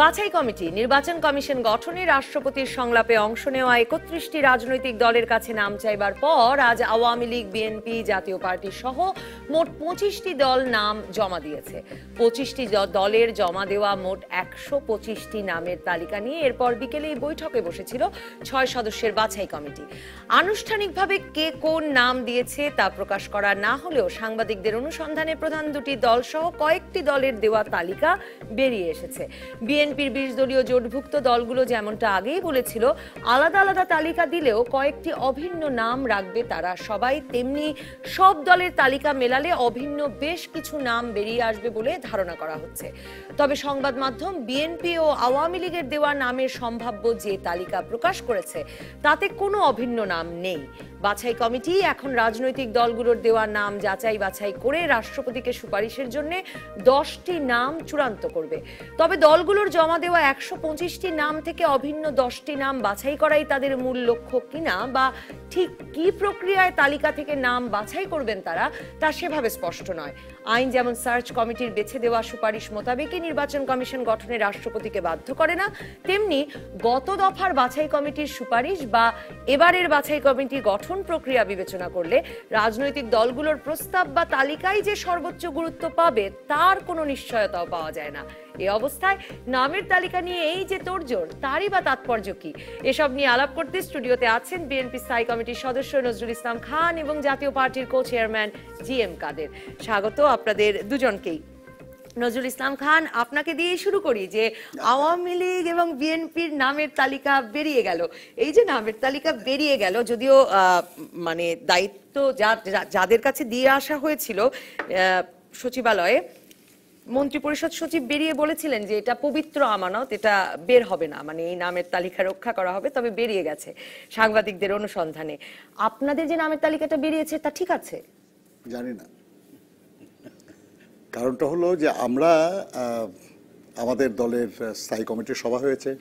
বাছাই কমিটি নির্বাচন কমিশন গঠনে রাষ্ট্রপতির সংলাপে অংশ নেওয়া ৩১টি রাজনৈতিক দলের কাছে নাম চাইবার পর আজ আওয়ামী লীগ, বিএনপি, জাতীয় পার্টি সহ মোট ২৫টি দল নাম জমা দিয়েছে। ২৫টি দলের জমা দেওয়া মোট ১২৫টি নামের তালিকা নিয়ে এরপর বিকেলে এই বৈঠকে বসেছিল ৬ সদস্যের বাছাই কমিটি। আনুষ্ঠানিকভাবে কে কোন নাম দিয়েছে তা প্রকাশ করা না হলেও সাংবাদিকদের অনুসন্ধানে প্রধান দুটি দল সহ কয়েকটি দলের দেওয়া তালিকা বেরিয়ে এসেছে। বিএনপির ২০ দলীয় জোটভুক্ত দলগুলো যেমনটা আগেই বলেছিল আলাদা আলাদা তালিকা দিলেও কয়েকটি অভিন্ন নাম রাখবে তারা সবাই, তেমনি সব দলের তালিকা মেলালে অভিন্ন বেশ কিছু নাম বেরিয়ে আসবে বলে ধারণা করা হচ্ছে। তবে সংবাদ মাধ্যম বিএনপি ও আওয়ামী লীগের দেওয়া নামের সম্ভাব্য যে তালিকা প্রকাশ করেছে তাতে কোনো অভিন্ন নাম নেই। বাছাই কমিটি এখন রাজনৈতিক দলগুলোর দেওয়া নাম যাচাই বাছাই করে রাষ্ট্রপতিকে সুপারিশের জন্য 10টি নাম চূড়ান্ত করবে। তবে দলগুলোর জমা দেওয়া ১২৫টি নাম থেকে অভিন্ন 10টি নাম বাছাই করাই তাদের মূল লক্ষ্য কিনা বা ঠিক কি প্রক্রিয়ায় তালিকা থেকে নাম বাছাই করবেন তারা তা সেভাবে স্পষ্ট নয়। আইন যেমন সার্চ কমিটির বেছে দেওয়া সুপারিশ মোতাবেকই নির্বাচন কমিশন গঠনে রাষ্ট্রপতিকে বাধ্য করে না, তেমনি গত দফার বাছাই কমিটির সুপারিশ বা এবারের বাছাই কমিটির গঠন প্রক্রিয়া বিবেচনা করলে রাজনৈতিক দলগুলোর প্রস্তাব বা তালিকায় যে সর্বোচ্চ গুরুত্ব পাবে তার কোনো নিশ্চয়তাও পাওয়া যায় না। এই অবস্থায় নামের তালিকা নিয়ে এই যে তোড়জোড় তারই বা তাৎপর্য কি? এসব নিয়ে আলাপ করতে স্টুডিওতে আছেন বিএনপি স্থায়ী কমিটির সদস্য নজরুল ইসলাম খান এবং জাতীয় পার্টির কো চেয়ারম্যান জিএম কাদের। স্বাগত আপনাদের দুজনকেই। নজরুল ইসলাম খান, আপনাকে দিয়ে শুরু করি যে আওয়ামী লীগ এবং বিএনপির নামের তালিকা বেরিয়ে গেল। এই যে নামের তালিকা বেরিয়ে গেল, যদিও মানে দায়িত্ব যাদের কাছে দিয়ে আসা হয়েছিল সচিবালয়ে, মন্ত্রিপরিষদ সচিব বেরিয়ে বলেছিলেন যে এটা পবিত্র আমানত, এটা বের হবে না, মানে এই নামের তালিকা রক্ষা করা হবে, তবে বেরিয়ে গেছে সাংবাদিকদের অনুসন্ধানে। আপনাদের যে নামের তালিকাটা বেরিয়েছে তা ঠিক আছে? জানি না, কারণটা হলো যে আমরা আমাদের দলের স্থায়ী কমিটির সভা হয়েছে,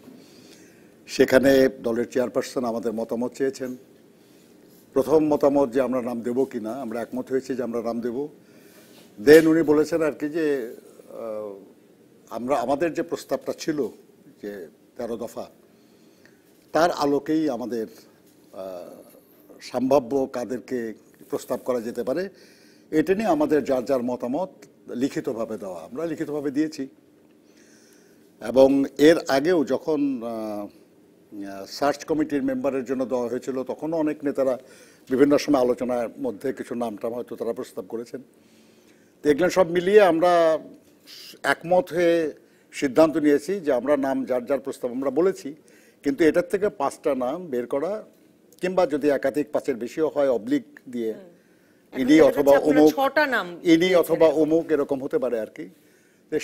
সেখানে দলের চেয়ারপারসন আমাদের মতামত চেয়েছেন। প্রথম মতামত যে আমরা নাম দেব কিনা, আমরা একমত হয়েছি যে আমরা নাম দেব। দেন উনি বলেছেন আর কি যে আমরা আমাদের যে প্রস্তাবটা ছিল যে 13 দফা, তার আলোকেই আমাদের সম্ভাব্য কাদেরকে প্রস্তাব করা যেতে পারে এটা নিয়ে আমাদের যার যার মতামত লিখিতভাবে দেওয়া, আমরা লিখিতভাবে দিয়েছি। এবং এর আগেও যখন সার্চ কমিটির মেম্বারের জন্য দেওয়া হয়েছিল তখনও অনেক নেতারা বিভিন্ন সময় আলোচনার মধ্যে কিছু নামটাম হয়তো তারা প্রস্তাব করেছেন। এগুলো সব মিলিয়ে আমরা একমত হয়ে সিদ্ধান্ত নিয়েছি যে আমরা নাম যার যার প্রস্তাব আমরা বলেছি, কিন্তু এটার থেকে 5টা নাম বের করা, কিংবা যদি একাধিক 5-এর বেশিও হয় অবলিক দিয়ে ইনি অথবা অমুক, ইনি অথবা অমুক এরকম হতে পারে আর কি।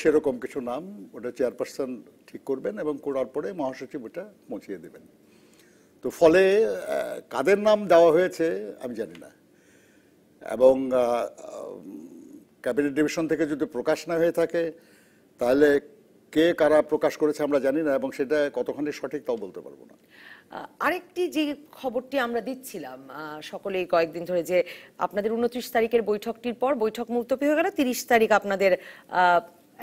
সেরকম কিছু নাম ওটা চেয়ারপারসন ঠিক করবেন এবং করার পরে মহাসচিব ওটা পৌঁছিয়ে দেবেন। তো ফলে কাদের নাম দেওয়া হয়েছে আমি জানি না, এবং ক্যাবিনেট ডিভিশন থেকে যদি প্রকাশ না হয়ে থাকে তাহলে কে কারা প্রকাশ করেছে আমরা জানি না, এবং সেটা কতখানি সঠিক তাও বলতে পারবো না। আরেকটি যে খবরটি আমরা দিচ্ছিলাম সকলেই কয়েকদিন ধরে, যে আপনাদের 29 তারিখের বৈঠকটির পর বৈঠক মুলতবি হয়ে গেল, 30 তারিখ আপনাদের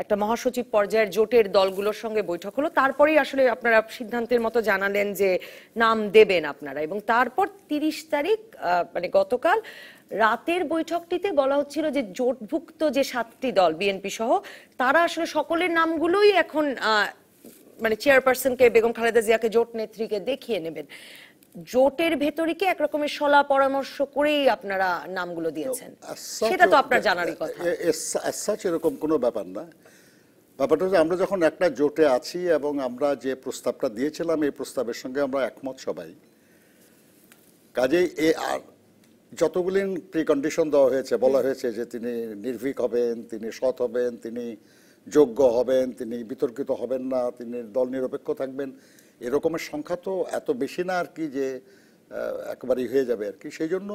একটা মহাসচিব পর্যায়ের জোটের দলগুলোর সঙ্গে বৈঠক হলো, তারপরেই আসলে আপনারা সিদ্ধান্তের মতো জানালেন যে নাম দেবেন আপনারা, এবং তারপর 30 তারিখ মানে গতকাল রাতের বৈঠকটিতে বলা হচ্ছিল যে জোটভুক্ত যে 7টি দল বিএনপি সহ তারা আসলে সকলের নামগুলোই এখন মানে চেয়ারপারসনকে, বেগম খালেদা জিয়াকে, জোট নেত্রীকে দেখিয়ে নেবেন। জোটের ভেতরে কি একরকমের সলা পরামর্শ করেই আপনারা নামগুলো দিয়েছেন? সেটা তো আপনার জানারই কথা। এরকম কোনো ব্যাপার না। ব্যাপারটা হচ্ছে আমরা যখন একটা জোটে আছি এবং আমরা যে প্রস্তাবটা দিয়েছিলাম এই প্রস্তাবের সঙ্গে আমরা একমত সবাই, কাজেই আর যতগুলি প্রিকন্ডিশন দেওয়া হয়েছে, বলা হয়েছে যে তিনি নির্ভীক হবেন, তিনি সৎ হবেন, তিনি যোগ্য হবেন, তিনি বিতর্কিত হবেন না, তিনি দল নিরপেক্ষ থাকবেন, এরকমের সংখ্যা তো এত বেশি না আর কি যে একেবারেই হয়ে যাবে আর কি। সেই জন্য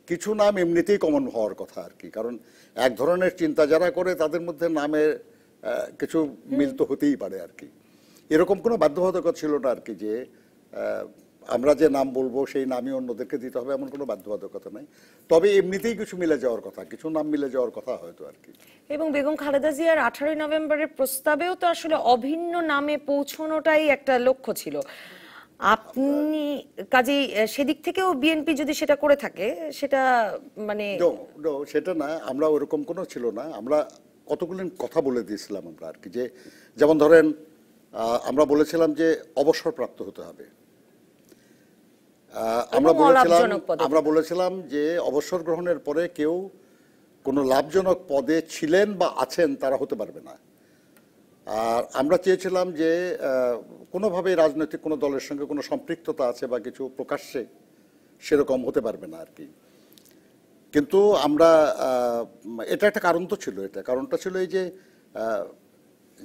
কিছু নাম এমনিতেই কমন হওয়ার কথা আর কি, কারণ এক ধরনের চিন্তা যারা করে তাদের মধ্যে নামের কিছু মিল তো হতেই পারে আর কি। এরকম কোনো বাধ্যবাধকতা ছিল না আর কি যে আমরা যে নাম বলবো সেই নামই অন্যদেরকে দিতে হবে এমন কোনো বাধ্যবাধকতা নাই। তবে এমনিতেই কিছু মিলে যাওয়ার কথা, কিছু নাম মিলে যাওয়ার কথা হয়তো আর কি। এবং বেগম খালেদা জিয়ার 18 নভেম্বরের প্রস্তাবেও তো আসলে অভিন্ন নামে পৌঁছানোটাই একটা লক্ষ্য ছিল। আপনি কাজেই সেদিক থেকেও বিএনপি যদি সেটা করে থাকে সেটা মানে সেটা না, আমরা ওরকম কোনো ছিল না। আমরা কতগুলো কথা বলে দিয়েছিলাম আমরা আর কি, যে যেমন ধরেন আমরা বলেছিলাম যে অবসরপ্রাপ্ত হতে হবে। আমরা বলেছিলাম যে অবসর গ্রহণের পরে কেউ কোনো লাভজনক পদে ছিলেন বা আছেন তারা হতে পারবে না। আর আমরা চেয়েছিলাম যে কোনোভাবে রাজনৈতিক কোনো দলের সঙ্গে কোনো সম্পৃক্ততা আছে বা কিছু প্রকাশ্যে সেরকম হতে পারবে না আর কি। কিন্তু আমরা এটা একটা কারণ তো ছিল, এটা কারণটা ছিল এই যে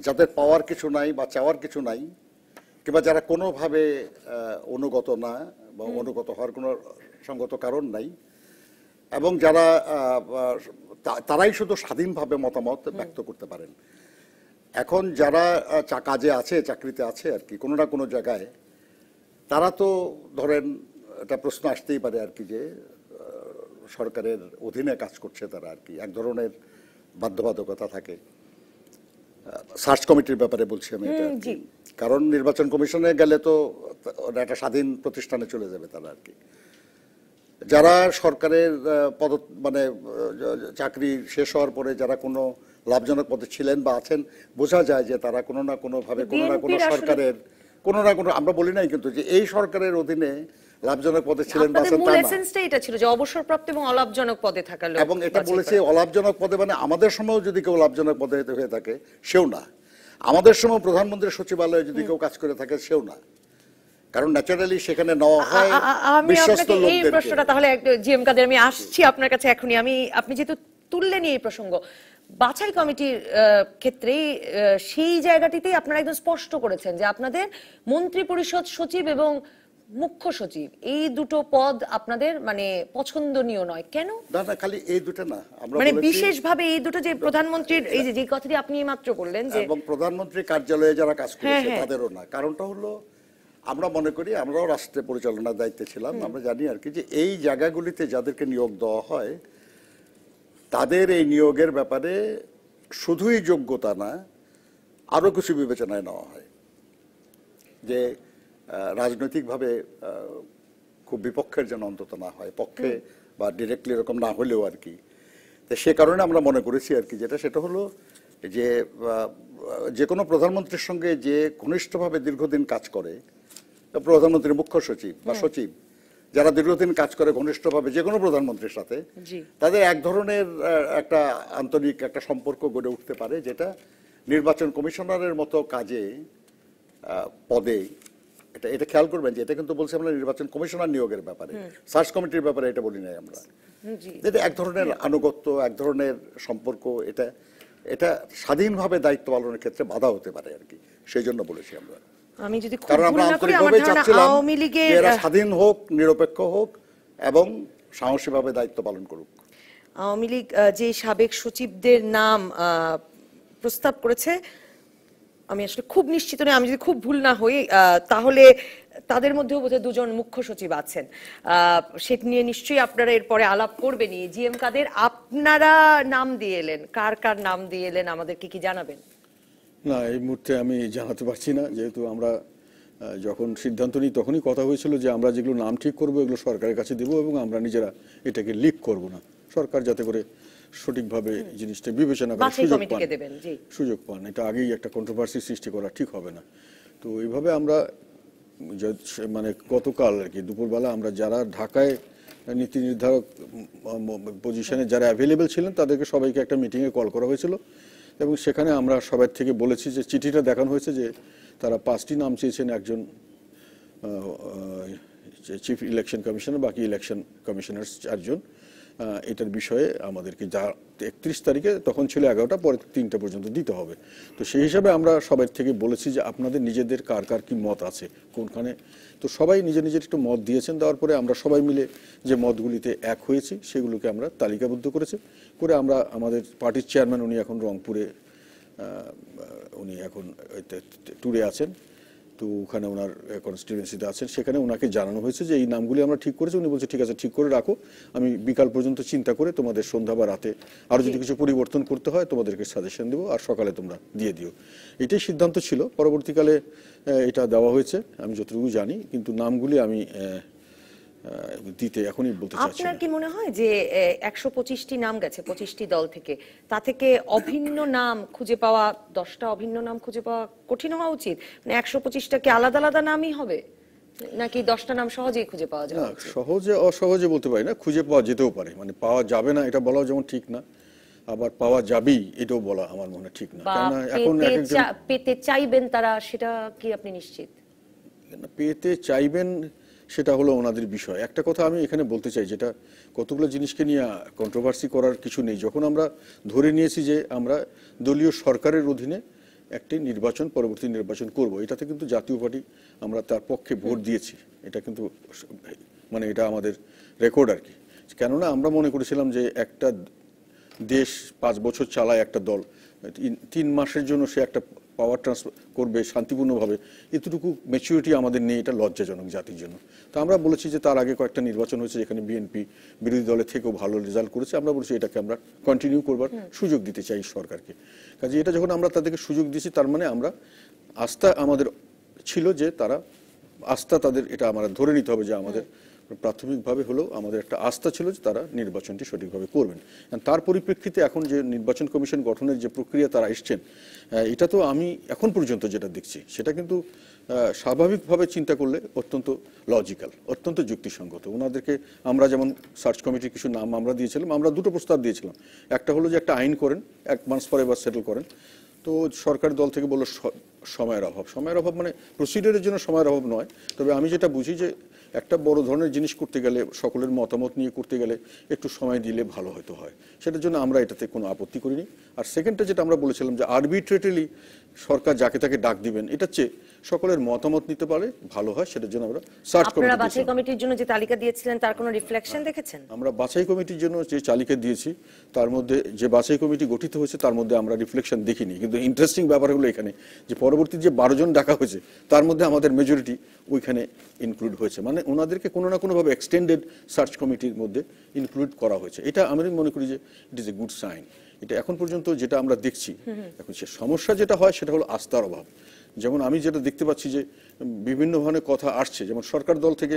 যাদের পাওয়ার কিছু নাই বা চাওয়ার কিছু নাই, কিংবা যারা কোনোভাবে অনুগত না বা অনুগত হওয়ার কোনো সঙ্গত কারণ নাই, এবং যারা তারাই শুধু স্বাধীনভাবে মতামত ব্যক্ত করতে পারেন। এখন যারা কাজে আছে, চাকরিতে আছে আর কি কোনো না কোনো জায়গায়, তারা তো ধরেন একটা প্রশ্ন আসতেই পারে আর কি যে সরকারের অধীনে কাজ করছে তারা আর কি, এক ধরনের বাধ্যবাধকতা থাকে। সার্চ কমিটির ব্যাপারে বলছি আমি এটা, কারণ নির্বাচন কমিশনে গেলে তো একটা স্বাধীন প্রতিষ্ঠানে চলে যাবে তারা আর কি। যারা সরকারের মানে চাকরি শেষ হওয়ার পরে যারা কোনো লাভজনক পদে ছিলেন বা আছেন, বোঝা যায় যে তারা কোনো না কোনো ভাবে কোনো না কোনো সরকারের কোনো না কোনো, আমরা বলি নাই কিন্তু যে এই সরকারের অধীনে লাভজনক পদে ছিলেন বা আছেন তা না, এটা ছিল যে অবসরপ্রাপ্ত এবং অলাভজনক পদে থাকা লোক। এবং এটা বলেছে অলাভজনক পদে মানে আমাদের সময়ও যদি কেউ লাভজনক পদে হয়ে থাকে সেও না, আমাদের সময় প্রধানমন্ত্রীর সচিবালয়ে যদি কেউ কাজ করে থাকে সেও না, কারণ ন্যাচারালি সেখানে নেওয়া হয় বিশ্বস্ত লোকদেরকে। এই প্রশ্নটা তাহলে জিএম কাদের আমি আসছি আপনার কাছে এখনই। আপনি যেহেতু তুললেন এই প্রসঙ্গ, বাছাই কমিটির ক্ষেত্রে সেই জায়গাটিতেই আপনারা একদম স্পষ্ট করেছেন যে আপনাদের মন্ত্রী পরিষদ সচিব এবং মুখ্য সচিব এই দুটো পদ আপনাদের মানে পছন্দনীয় নয়। কেন? না না, খালি এই দুটো না, আমরা মানে বিশেষভাবে এই দুটো যে প্রধানমন্ত্রীর এই যে কথাটি আপনি মাত্র বললেন যে এবং প্রধানমন্ত্রীর কার্যালয়ে যারা কাজ করেছে তাদেরও না। কারণটা হলো আমরা মনে করি, আমরাও রাষ্ট্রের পরিচালনার দায়িত্বে ছিলাম, আমরা জানি আর কি যে এই জায়গাগুলিতে যাদেরকে নিয়োগ দেওয়া হয় তাদের এই নিয়োগের ব্যাপারে শুধুই যোগ্যতা না, আরো কিছু বিবেচনায় নেওয়া হয়, যে রাজনৈতিকভাবে খুব বিপক্ষের যেন অন্তত না হয়, পক্ষে বা ডিরেক্টলি এরকম না হলেও আর কি। তো সে কারণে আমরা মনে করেছি আর কি সেটা হলো যে যে কোনো প্রধানমন্ত্রীর সঙ্গে যে ঘনিষ্ঠভাবে দীর্ঘদিন কাজ করে, প্রধানমন্ত্রীর মুখ্য সচিব বা সচিব যারা দীর্ঘদিন কাজ করে ঘনিষ্ঠভাবে যে কোনো প্রধানমন্ত্রীর সাথে, তাদের এক ধরনের একটা আন্তরিক একটা সম্পর্ক গড়ে উঠতে পারে, যেটা নির্বাচন কমিশনারের মতো কাজে পদে এটা খেয়াল করবেন যে এটা কিন্তু বলছি আমরা নির্বাচন কমিশনার নিয়োগের ব্যাপারে, সার্চ কমিটির ব্যাপারে এটা বলি নাই আমরা। এটা এক ধরনের আনুগত্য, এক ধরনের সম্পর্ক, এটা এটা স্বাধীনভাবে দায়িত্ব পালনের ক্ষেত্রে বাধা হতে পারে আর কি, সেই জন্য বলেছি আমরা। আমি যদি কারণ আমরা আন্তরিকভাবে চাচ্ছিলাম এরা স্বাধীন হোক, নিরপেক্ষ হোক এবং সাহসীভাবে দায়িত্ব পালন করুক। আওয়ামী লীগ যে সাবেক সচিবদের নাম প্রস্তাব করেছে, আমি আসলে খুব নিশ্চিত নই, আমি যদি খুব ভুল না হই তাহলে তাদের মধ্যেও বোধহয় দুজন মুখ্য সচিব আছেন। সেটা নিয়ে নিশ্চয়ই আপনারা এরপরে আলাপ করবেনই। জিএম কাদের, আপনারা নাম দিয়ে এলেন, কার কার নাম দিয়ে এলেন আমাদেরকে কি জানাবেন? না, এই মুহূর্তে আমি জানাতে পারছি না, যেহেতু আমরা যখন সিদ্ধান্ত নিই তখনই কথা হয়েছিল যে আমরা যেগুলো নাম ঠিক করবো এগুলো সরকারের কাছে দেবো এবং আমরা নিজেরা এটাকে লিক করব না, সরকার যাতে করে সঠিকভাবে জিনিসটা বিবেচনা করে সুযোগ পান। এটা আগেই একটা কন্ট্রোভার্সি সৃষ্টি করা ঠিক হবে না। তো এইভাবে আমরা মানে গতকাল আর কি দুপুরবেলা আমরা যারা ঢাকায় নীতি নির্ধারক পজিশনে যারা অ্যাভেলেবেল ছিলেন তাদেরকে সবাইকে একটা মিটিংয়ে কল করা হয়েছিল এবং সেখানে আমরা সবাই থেকে বলেছি যে চিঠিটা দেখানো হয়েছে যে তারা 5টি নাম চেয়েছেন, একজন চিফ ইলেকশন কমিশনার, বাকি ইলেকশন কমিশনার 4জন। এটার বিষয়ে আমাদেরকে যা 31 তারিখে, তখন ছিল 11টা, পরে 3টা পর্যন্ত দিতে হবে। তো সেই হিসাবে আমরা সবাই থেকে বলেছি যে আপনাদের নিজেদের কার কার কি মত আছে কোনখানে। তো সবাই নিজের নিজের একটু মত দিয়েছেন, দেওয়ার পরে আমরা সবাই মিলে যে মতগুলিতে এক হয়েছি সেগুলোকে আমরা তালিকাবদ্ধ করে আমরা আমাদের পার্টির চেয়ারম্যান, উনি এখন রংপুরে উনি এখন ট্যুরে আছেন, তো ওখানে ওনার কনস্টিটিউয়েন্সিতে আছেন, সেখানে ওনাকে জানানো হয়েছে যে এই নামগুলি আমরা ঠিক করেছি। উনি বলছে ঠিক আছে, ঠিক করে রাখো, আমি বিকাল পর্যন্ত চিন্তা করে তোমাদের সন্ধ্যা বা রাতে আরও যদি কিছু পরিবর্তন করতে হয় তোমাদেরকে সাজেশন দেবো, আর সকালে তোমরা দিয়ে দিও। এটাই সিদ্ধান্ত ছিল। পরবর্তীকালে এটা দেওয়া হয়েছে আমি যতটুকু জানি, কিন্তু নামগুলি আমি দিতে এখনই বলতে চাচ্ছি আপনার না। কি মনে হয় যে 125টি নাম গেছে 25টি দল থেকে, তা থেকে অভিন্ন নাম খুঁজে পাওয়া, 10টা অভিন্ন নাম খুঁজে পাওয়া কঠিন হওয়া উচিত? মানে 125টা কি আলাদা আলাদা নামই হবে, নাকি 10টা নাম সহজেই খুঁজে পাওয়া যাবে? না, সহজে অসহজে বলতে পারি না, খুঁজে পাওয়া যেতেও পারে। মানে পাওয়া যাবে না এটা বলাও যেমন ঠিক না, আবার পাওয়া যাবেই এটাও বলা আমার মনে হয় ঠিক না। বা কেননা এখন পেতে চাইবেন তারা, সেটা কি আপনি নিশ্চিত? পেতে চাইবেন সেটা হলো ওনাদের বিষয়। একটা কথা আমি এখানে বলতে চাই, যেটা কতগুলো জিনিসকে নিয়ে কন্ট্রোভার্সি করার কিছু নেই। যখন আমরা ধরে নিয়েছি যে আমরা দলীয় সরকারের অধীনে একটি নির্বাচন, পরবর্তী নির্বাচন করব, এটাতে কিন্তু জাতীয় পার্টি আমরা তার পক্ষে ভোট দিয়েছি। এটা কিন্তু মানে এটা আমাদের রেকর্ড আর কি। কেননা আমরা মনে করেছিলাম যে একটা দেশ 5 বছর চালায় একটা দল, 3 মাসের জন্য সে একটা পাওয়ার ট্রান্সফার করবে শান্তিপূর্ণভাবে, এতটুকু ম্যাচুরিটি আমাদের নেই, এটা লজ্জাজনক জাতির জন্য। তো আমরা বলেছি যে তার আগে কয়েকটা নির্বাচন হয়েছে যেখানে বিএনপি বিরোধী দলের থেকেও ভালো রেজাল্ট করেছে, আমরা বলছি এটাকে আমরা কন্টিনিউ করবার সুযোগ দিতে চাই সরকারকে। কাজে এটা যখন আমরা তাদেরকে সুযোগ দিয়েছি, তার মানে আমরা আস্থা আমাদের ছিল যে তারা আস্থা তাদের, এটা আমরা ধরে নিতে হবে যে আমাদের প্রাথমিকভাবে হলেও আমাদের একটা আস্থা ছিল যে তারা নির্বাচনটি সঠিকভাবে করবেন। তার পরিপ্রেক্ষিতে এখন যে নির্বাচন কমিশন গঠনের যে প্রক্রিয়া তারা এসছেন, এটা তো আমি এখন পর্যন্ত যেটা দেখছি সেটা কিন্তু স্বাভাবিকভাবে চিন্তা করলে অত্যন্ত লজিক্যাল, অত্যন্ত যুক্তিসঙ্গত। ওনাদেরকে আমরা যেমন সার্চ কমিটির কিছু নাম আমরা দিয়েছিলাম, আমরা 2টো প্রস্তাব দিয়েছিলাম। একটা হলো যে একটা আইন করেন, 1 মাস পরে এবার সেটেল করেন। তো সরকার দল থেকে বললো সময়ের অভাব। সময়ের অভাব মানে প্রসিডিওরের জন্য সময়ের অভাব নয়, তবে আমি যেটা বুঝি যে একটা বড় ধরনের জিনিস করতে গেলে, সকলের মতামত নিয়ে করতে গেলে একটু সময় দিলে ভালো হয়তো হয়, সেটার জন্য আমরা এটাতে কোনো আপত্তি করিনি। আর সেকেন্ডটা যেটা আমরা বলেছিলাম যে আরবিট্রেটলি সরকার যাকে তাকে ডাক দিবেন, এটা চেয়ে সকলের মতামত নিতে পারে ভালো হয়, সেটার জন্য আমরা সার্চ আপনারা বাছাই কমিটির জন্য যে তালিকা দিয়েছিলেন তার কোনো রিফ্লেকশন দেখেছেন? আমরা বাছাই কমিটির জন্য যে তালিকা দিয়েছি তার মধ্যে, যে বাছাই কমিটি গঠিত হয়েছে তার মধ্যে আমরা রিফ্লেকশন দেখিনি। কিন্তু ইন্টারেস্টিং ব্যাপার হলো এখানে যে পরবর্তী যে 12 জন ডাকা হয়েছে তার মধ্যে আমাদের মেজরিটি ওইখানে ইনক্লুড হয়েছে। মানে ওনাদেরকে কোনো না কোনোভাবে এক্সটেন্ডেড সার্চ কমিটির মধ্যে ইনক্লুড করা হয়েছে। এটা আমি মনে করি যে it is a good sign. এটা এখন পর্যন্ত যেটা আমরা দেখছি, এখন সে সমস্যা যেটা হয় সেটা হলো আস্থার অভাব। যেমন আমি যেটা দেখতে পাচ্ছি যে বিভিন্ন ধরনের কথা আসছে, যেমন সরকার দল থেকে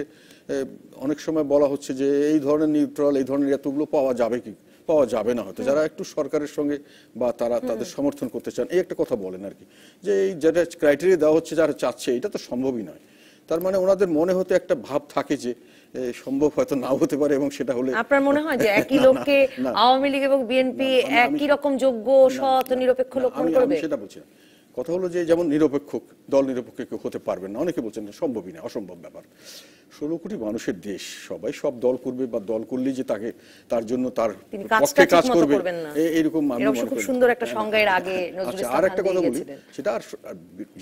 অনেক সময় বলা হচ্ছে যে এই ধরনের নিউট্রাল, এই ধরনের এতগুলো পাওয়া যাবে কি, পাওয়া যাবে না হয়তো, যারা একটু সরকারের সঙ্গে বা তারা তাদের সমর্থন করতে চান, এই একটা কথা বলেন আর কি, যে এই যেটা ক্রাইটেরিয়া দেওয়া হচ্ছে যারা চাচ্ছে এটা তো সম্ভবই নয়। তার মানে ওনাদের মনে হতে একটা ভাব থাকে যে সম্ভব হয়তো নাও হতে পারে, এবং সেটা হলে আপনার মনে হয় যে একই লোককে আওয়ামী লীগ এবং বিএনপি একই রকম যোগ্য, সৎ, নিরপেক্ষ লোক মনে করবে? সেটা বলছি না। কথা হলো যে যেমন নিরপেক্ষ দল নিরপেক্ষ কেউ হতে পারবেন না, অনেকে বলছেন সম্ভবই না, অসম্ভব ব্যাপার। 16 কোটি মানুষের দেশ, সবাই সব দল করবে বা দল করলেই যে তাকে তার জন্য তার পক্ষে কাজ করবে এরকম আমি মনে করি। খুব সুন্দর একটা সংজ্ঞার আগে নজরুল ইসলাম আর একটা কথা বলি, সেটা আর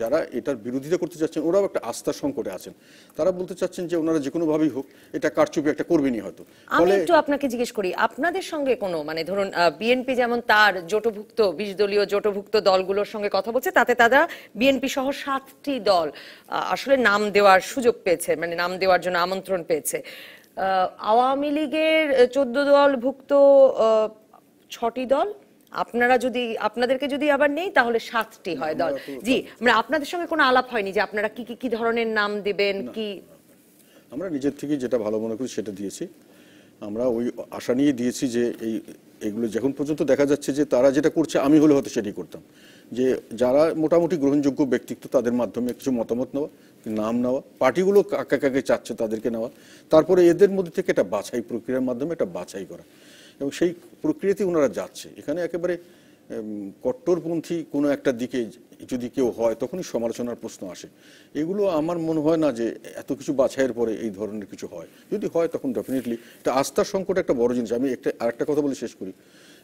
যারা এটার বিরোধিতা করতে চাচ্ছেন ওরাও একটা আস্থার সংকটে আছেন। তারা বলতে চাচ্ছেন যে ওনারা যে কোনো ভাবেই হোক এটা কারচুপি একটা করবেনই হয়তো। আমি একটু আপনাকে জিজ্ঞেস করি, আপনাদের সঙ্গে কোনো, মানে ধরুন বিএনপি যেমন তার জোটভুক্ত 20 দলীয় জোটভুক্ত দলগুলোর সঙ্গে কথা বলছে, তাতে তারা বিএনপি সহ 7টি দল আসলে নাম দেওয়ার সুযোগ পেয়েছে, মানে নাম দেওয়ার জন্য আমন্ত্রণ পেয়েছে। আওয়ামী লীগের 14 দল ভুক্ত 6টি দল, আপনারা যদি, আপনাদেরকে যদি আবার নেই তাহলে 7টি হয় দল। জি, মানে আপনাদের সঙ্গে কোনো আলাপ হয়নি যে আপনারা কি কি ধরনের নাম দেবেন? কি আমরা নিজের থেকে যেটা ভালো মনে করি সেটা দিয়েছি। আমরা ওই আশা নিয়ে দিয়েছি যে এইগুলো যখন পর্যন্ত দেখা যাচ্ছে যে তারা যেটা করছে আমি হলে হয়তো সেটাই করতাম, যে যারা মোটামুটি গ্রহণযোগ্য ব্যক্তিত্ব তাদের মাধ্যমে কিছু মতামত নেওয়া, নাম নেওয়া, পার্টিগুলো কাকে কাকে চাচ্ছে তাদেরকে নেওয়া, তারপরে এদের মধ্যে থেকে একটা বাছাই প্রক্রিয়ার মাধ্যমে একটা বাছাই করা, এবং সেই প্রক্রিয়াতেই ওনারা যাচ্ছে। এখানে একেবারে কট্টরপন্থী কোনো একটা দিকে যদি কেউ হয় তখনই সমালোচনার প্রশ্ন আসে। এগুলো আমার মনে হয় না যে এত কিছু বাছাইয়ের পরে এই ধরনের কিছু হয়। যদি হয় তখন ডেফিনেটলি এটা আস্থার সংকট একটা বড় জিনিস। আমি আরেকটা কথা বলে শেষ করি,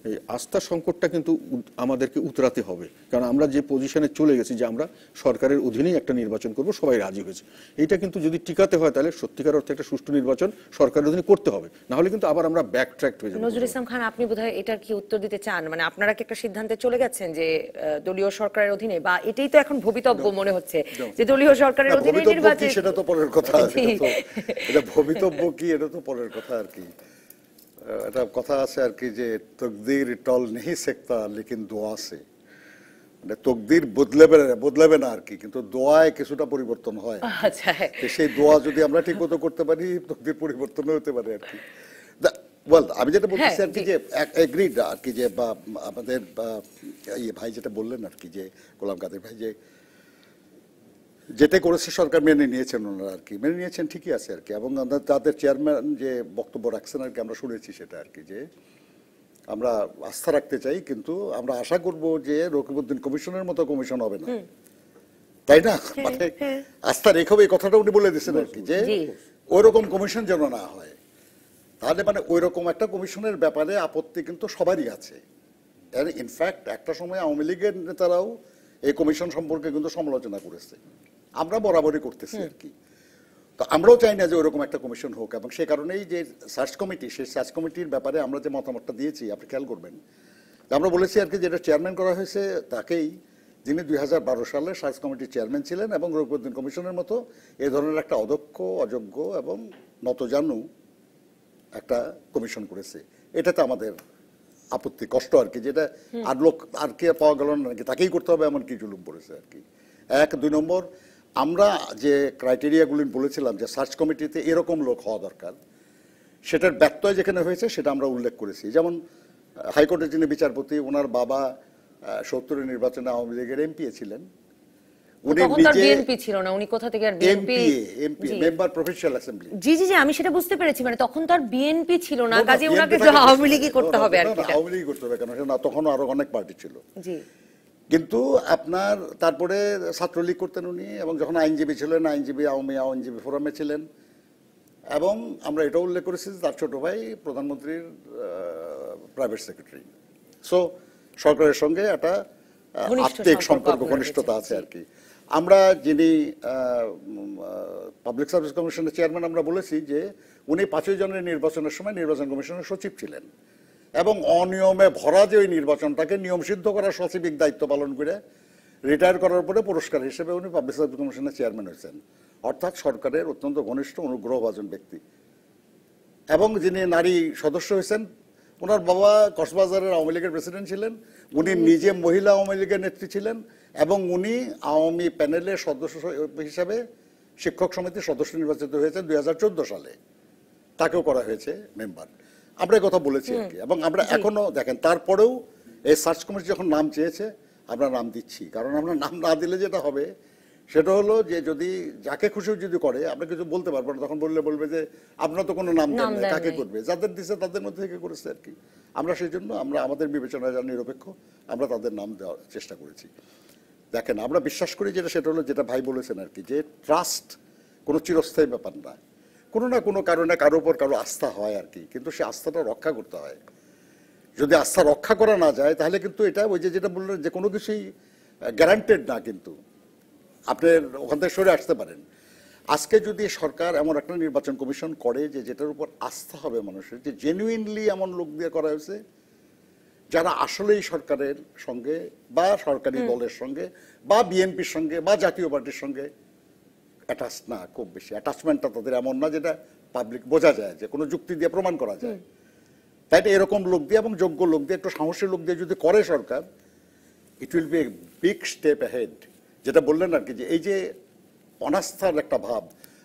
এই আস্থা সংকটটা কিন্তু আমাদেরকে উতরাতে হবে, কারণ আমরা যে পজিশনে চলে গেছি যে আমরা সরকারের অধীনেই একটা নির্বাচন করব, সবাই রাজি হয়েছে। এইটা কিন্তু যদি টিকাতে হয় তাহলে সত্যিকার অর্থে একটা সুষ্ঠু নির্বাচন সরকারের অধীনে করতে হবে, না হলে কিন্তু আবার আমরা ব্যাক ট্র্যাক হয়ে যাব। নজরুল ইসলাম খান, আপনি বোধহয় এটার কি উত্তর দিতে চান? মানে আপনারা কি একটা সিদ্ধান্তে চলে গেছেন যে দলীয় সরকারের অধীনে, বা এটাই তো এখন ভবিতব্য মনে হচ্ছে যে দলীয় সরকারের অধীনে নির্বাচন? সেটা তো পরের কথা, এটা ভবিতব্য কি এটা তো পরের কথা আর কি। একটা কথা আছে আর কি যে তকদির টল নেই সেকতা লেকিন দোয়া সে, মানে তকদির বদলাবে না আর কি, কিন্তু দোয়ায় কিছুটা পরিবর্তন হয়। আচ্ছা, সেই দোয়া যদি আমরা ঠিক মতো করতে পারি তকদির পরিবর্তন হতে পারে আর কি। আমি যেটা বলতেছি আর কি যে এগ্রিড আর কি, যে বা আমাদের ভাই যেটা বললেন আর কি, যে গোলাম কাদের ভাই যে যেটা করেছে সরকার মেনে নিয়েছেন ওনারা আর কি, মেনে নিয়েছেন ঠিকই আছে আর কি। এবং তাদের চেয়ারম্যান যে বক্তব্য রাখছেন আর কি, আমরা শুনেছি সেটা আর কি, যে আমরা আস্থা রাখতে চাই, কিন্তু আমরা আশা করব যে রকিবউদ্দিন কমিশনের মতো কমিশন হবে না, তাই না? মানে আস্থা রেখে এই কথাটা উনি বলে দিচ্ছেন আর কি, যে ওই রকম কমিশন যেন না হয়। তাহলে মানে ওই রকম একটা কমিশনের ব্যাপারে আপত্তি কিন্তু সবারই আছে। ইনফ্যাক্ট একটা সময় আওয়ামী লীগের নেতারাও এই কমিশন সম্পর্কে কিন্তু সমালোচনা করেছে, আমরা বরাবরই করতেছি আর কি। তো আমরাও চাই না যে ওইরকম একটা কমিশন হোক, এবং সে কারণেই যে সার্চ কমিটি, সেই সার্চ কমিটির ব্যাপারে আমরা যে মতামতটা দিয়েছি আপনি খেয়াল করবেন, আমরা বলেছি আর কি, যেটা চেয়ারম্যান করা হয়েছে তাকেই, যিনি 2012 সালে সার্চ কমিটির চেয়ারম্যান ছিলেন এবং রকিবউদ্দিন কমিশনের মতো এই ধরনের একটা অদক্ষ, অযোগ্য এবং নতজানু একটা কমিশন করেছে। এটাতে আমাদের আপত্তি, কষ্ট আর কি, যেটা আর লোক আর কি পাওয়া গেল না নাকি, তাকেই করতে হবে এমন কি জুলুম পড়েছে আর কি। এক, দুই নম্বর, আমরা যে ক্রাইটেরিয়াগুলি বলেছিলাম যে সার্চ কমিটিতে এরকম লোক হওয়া দরকার, সেটার ব্যত্যয় যেখানে হয়েছে সেটা আমরা উল্লেখ করেছি। যেমন হাইকোর্টের যিনি বিচারপতি, ওনার বাবা 70-এর নির্বাচনে আওয়ামী লীগের এমপি ছিলেন, উনি নিজে বিএনপি ছিল না, উনি কোথা থেকে আর BNP? MP member provincial assembly. জি জি জি, আমি সেটা বুঝতে পেরেছি, মানে তখন তো আর বিএনপি ছিল না, কাজে ওনাকে আওয়ামী লীগই করতে হবে আর কি। আওয়ামী লীগই করতে হবে, কারণ তখনও আরো অনেক পার্টি ছিল। জি, কিন্তু আপনার তারপরে ছাত্রলীগ করতেন উনি, এবং যখন আইনজীবী ছিলেন, আইনজীবী ফোরামে ছিলেন, এবং আমরা এটা উল্লেখ করেছি যে তার ছোট ভাই প্রধানমন্ত্রীর প্রাইভেট সেক্রেটারি। সো সরকারের সঙ্গে একটা আত্মিক সম্পর্ক, ঘনিষ্ঠতা আছে আর কি। আমরা যিনি পাবলিক সার্ভিস কমিশনের চেয়ারম্যান, আমরা বলেছি যে উনি 5 জনের নির্বাচনের সময় নির্বাচন কমিশনের সচিব ছিলেন, এবং অনিয়মে ভরা যে ওই নির্বাচনটাকে নিয়ম সিদ্ধ করার সচিবিক দায়িত্ব পালন করে রিটায়ার করার পরে পুরস্কার হিসেবে উনি পাবলিক সার্ভিস কমিশনের চেয়ারম্যান হয়েছেন, অর্থাৎ সরকারের অত্যন্ত ঘনিষ্ঠ অনুগ্রহভাজন ব্যক্তি। এবং যিনি নারী সদস্য হয়েছেন, ওনার বাবা কক্সবাজারের আওয়ামী লীগের প্রেসিডেন্ট ছিলেন, উনি নিজে মহিলা আওয়ামী লীগের নেত্রী ছিলেন, এবং উনি আওয়ামী প্যানেলের সদস্য হিসাবে শিক্ষক সমিতির সদস্য নির্বাচিত হয়েছেন 2014 সালে, তাকেও করা হয়েছে মেম্বার। আমরা কথা বলেছি আর কি। এবং আমরা এখনো দেখেন, তারপরেও এই সার্চ কমিটি যখন নাম চেয়েছে আমরা নাম দিচ্ছি, কারণ আমরা নাম না দিলে যেটা হবে সেটা হলো যে যদি যাকে খুশি যদি করে, আমরা কিছু বলতে পারবো না, তখন বলবে যে আপনারা তো কোনো নাম দেন না, কাকে করবে, যাদের দিচ্ছে তাদের মধ্যে থেকে করেছে আর কি। আমরা সেই জন্য আমরা আমাদের বিবেচনায় যারা নিরপেক্ষ, আমরা তাদের নাম দেওয়ার চেষ্টা করেছি। দেখেন, আমরা বিশ্বাস করি যেটা, সেটা হলো যেটা ভাই বলেছেন আর কি, যে ট্রাস্ট কোনো চিরস্থায়ী ব্যাপার না, কোনো না কোনো কারণে কারো উপর কারো আস্থা হয় আর কি, কিন্তু সেই আস্থাটা রক্ষা করতে হয়। যদি আস্থা রক্ষা করা না যায় তাহলে কিন্তু এটা ওই যে যেটা বললেন যে কোনো কিছুই গ্যারান্টেড না, কিন্তু আপনি ওখান থেকে সরে আসতে পারেন। আজকে যদি সরকার এমন একটা নির্বাচন কমিশন করে যে যেটার উপর আস্থা হবে মানুষের, যে জেনুইনলি এমন লোক দিয়ে করা হয়েছে যারা আসলেই সরকারের সঙ্গে বা সরকারি দলের সঙ্গে বা বিএনপির সঙ্গে বা জাতীয় পার্টির সঙ্গে অ্যাটাচ না, খুব বেশি অ্যাটাচমেন্টটা তাদের এমন না যেটা পাবলিক বোঝা যায়, যে কোনো যুক্তি দিয়ে প্রমাণ করা যায়, তাই এরকম লোক দিয়ে এবং যোগ্য লোক দিয়ে, একটু সাহসী লোক দিয়ে যদি করে সরকার, it will be a big step ahead. যেটা বললেন আর কি, যে এই যে অনাস্থার একটা ভাব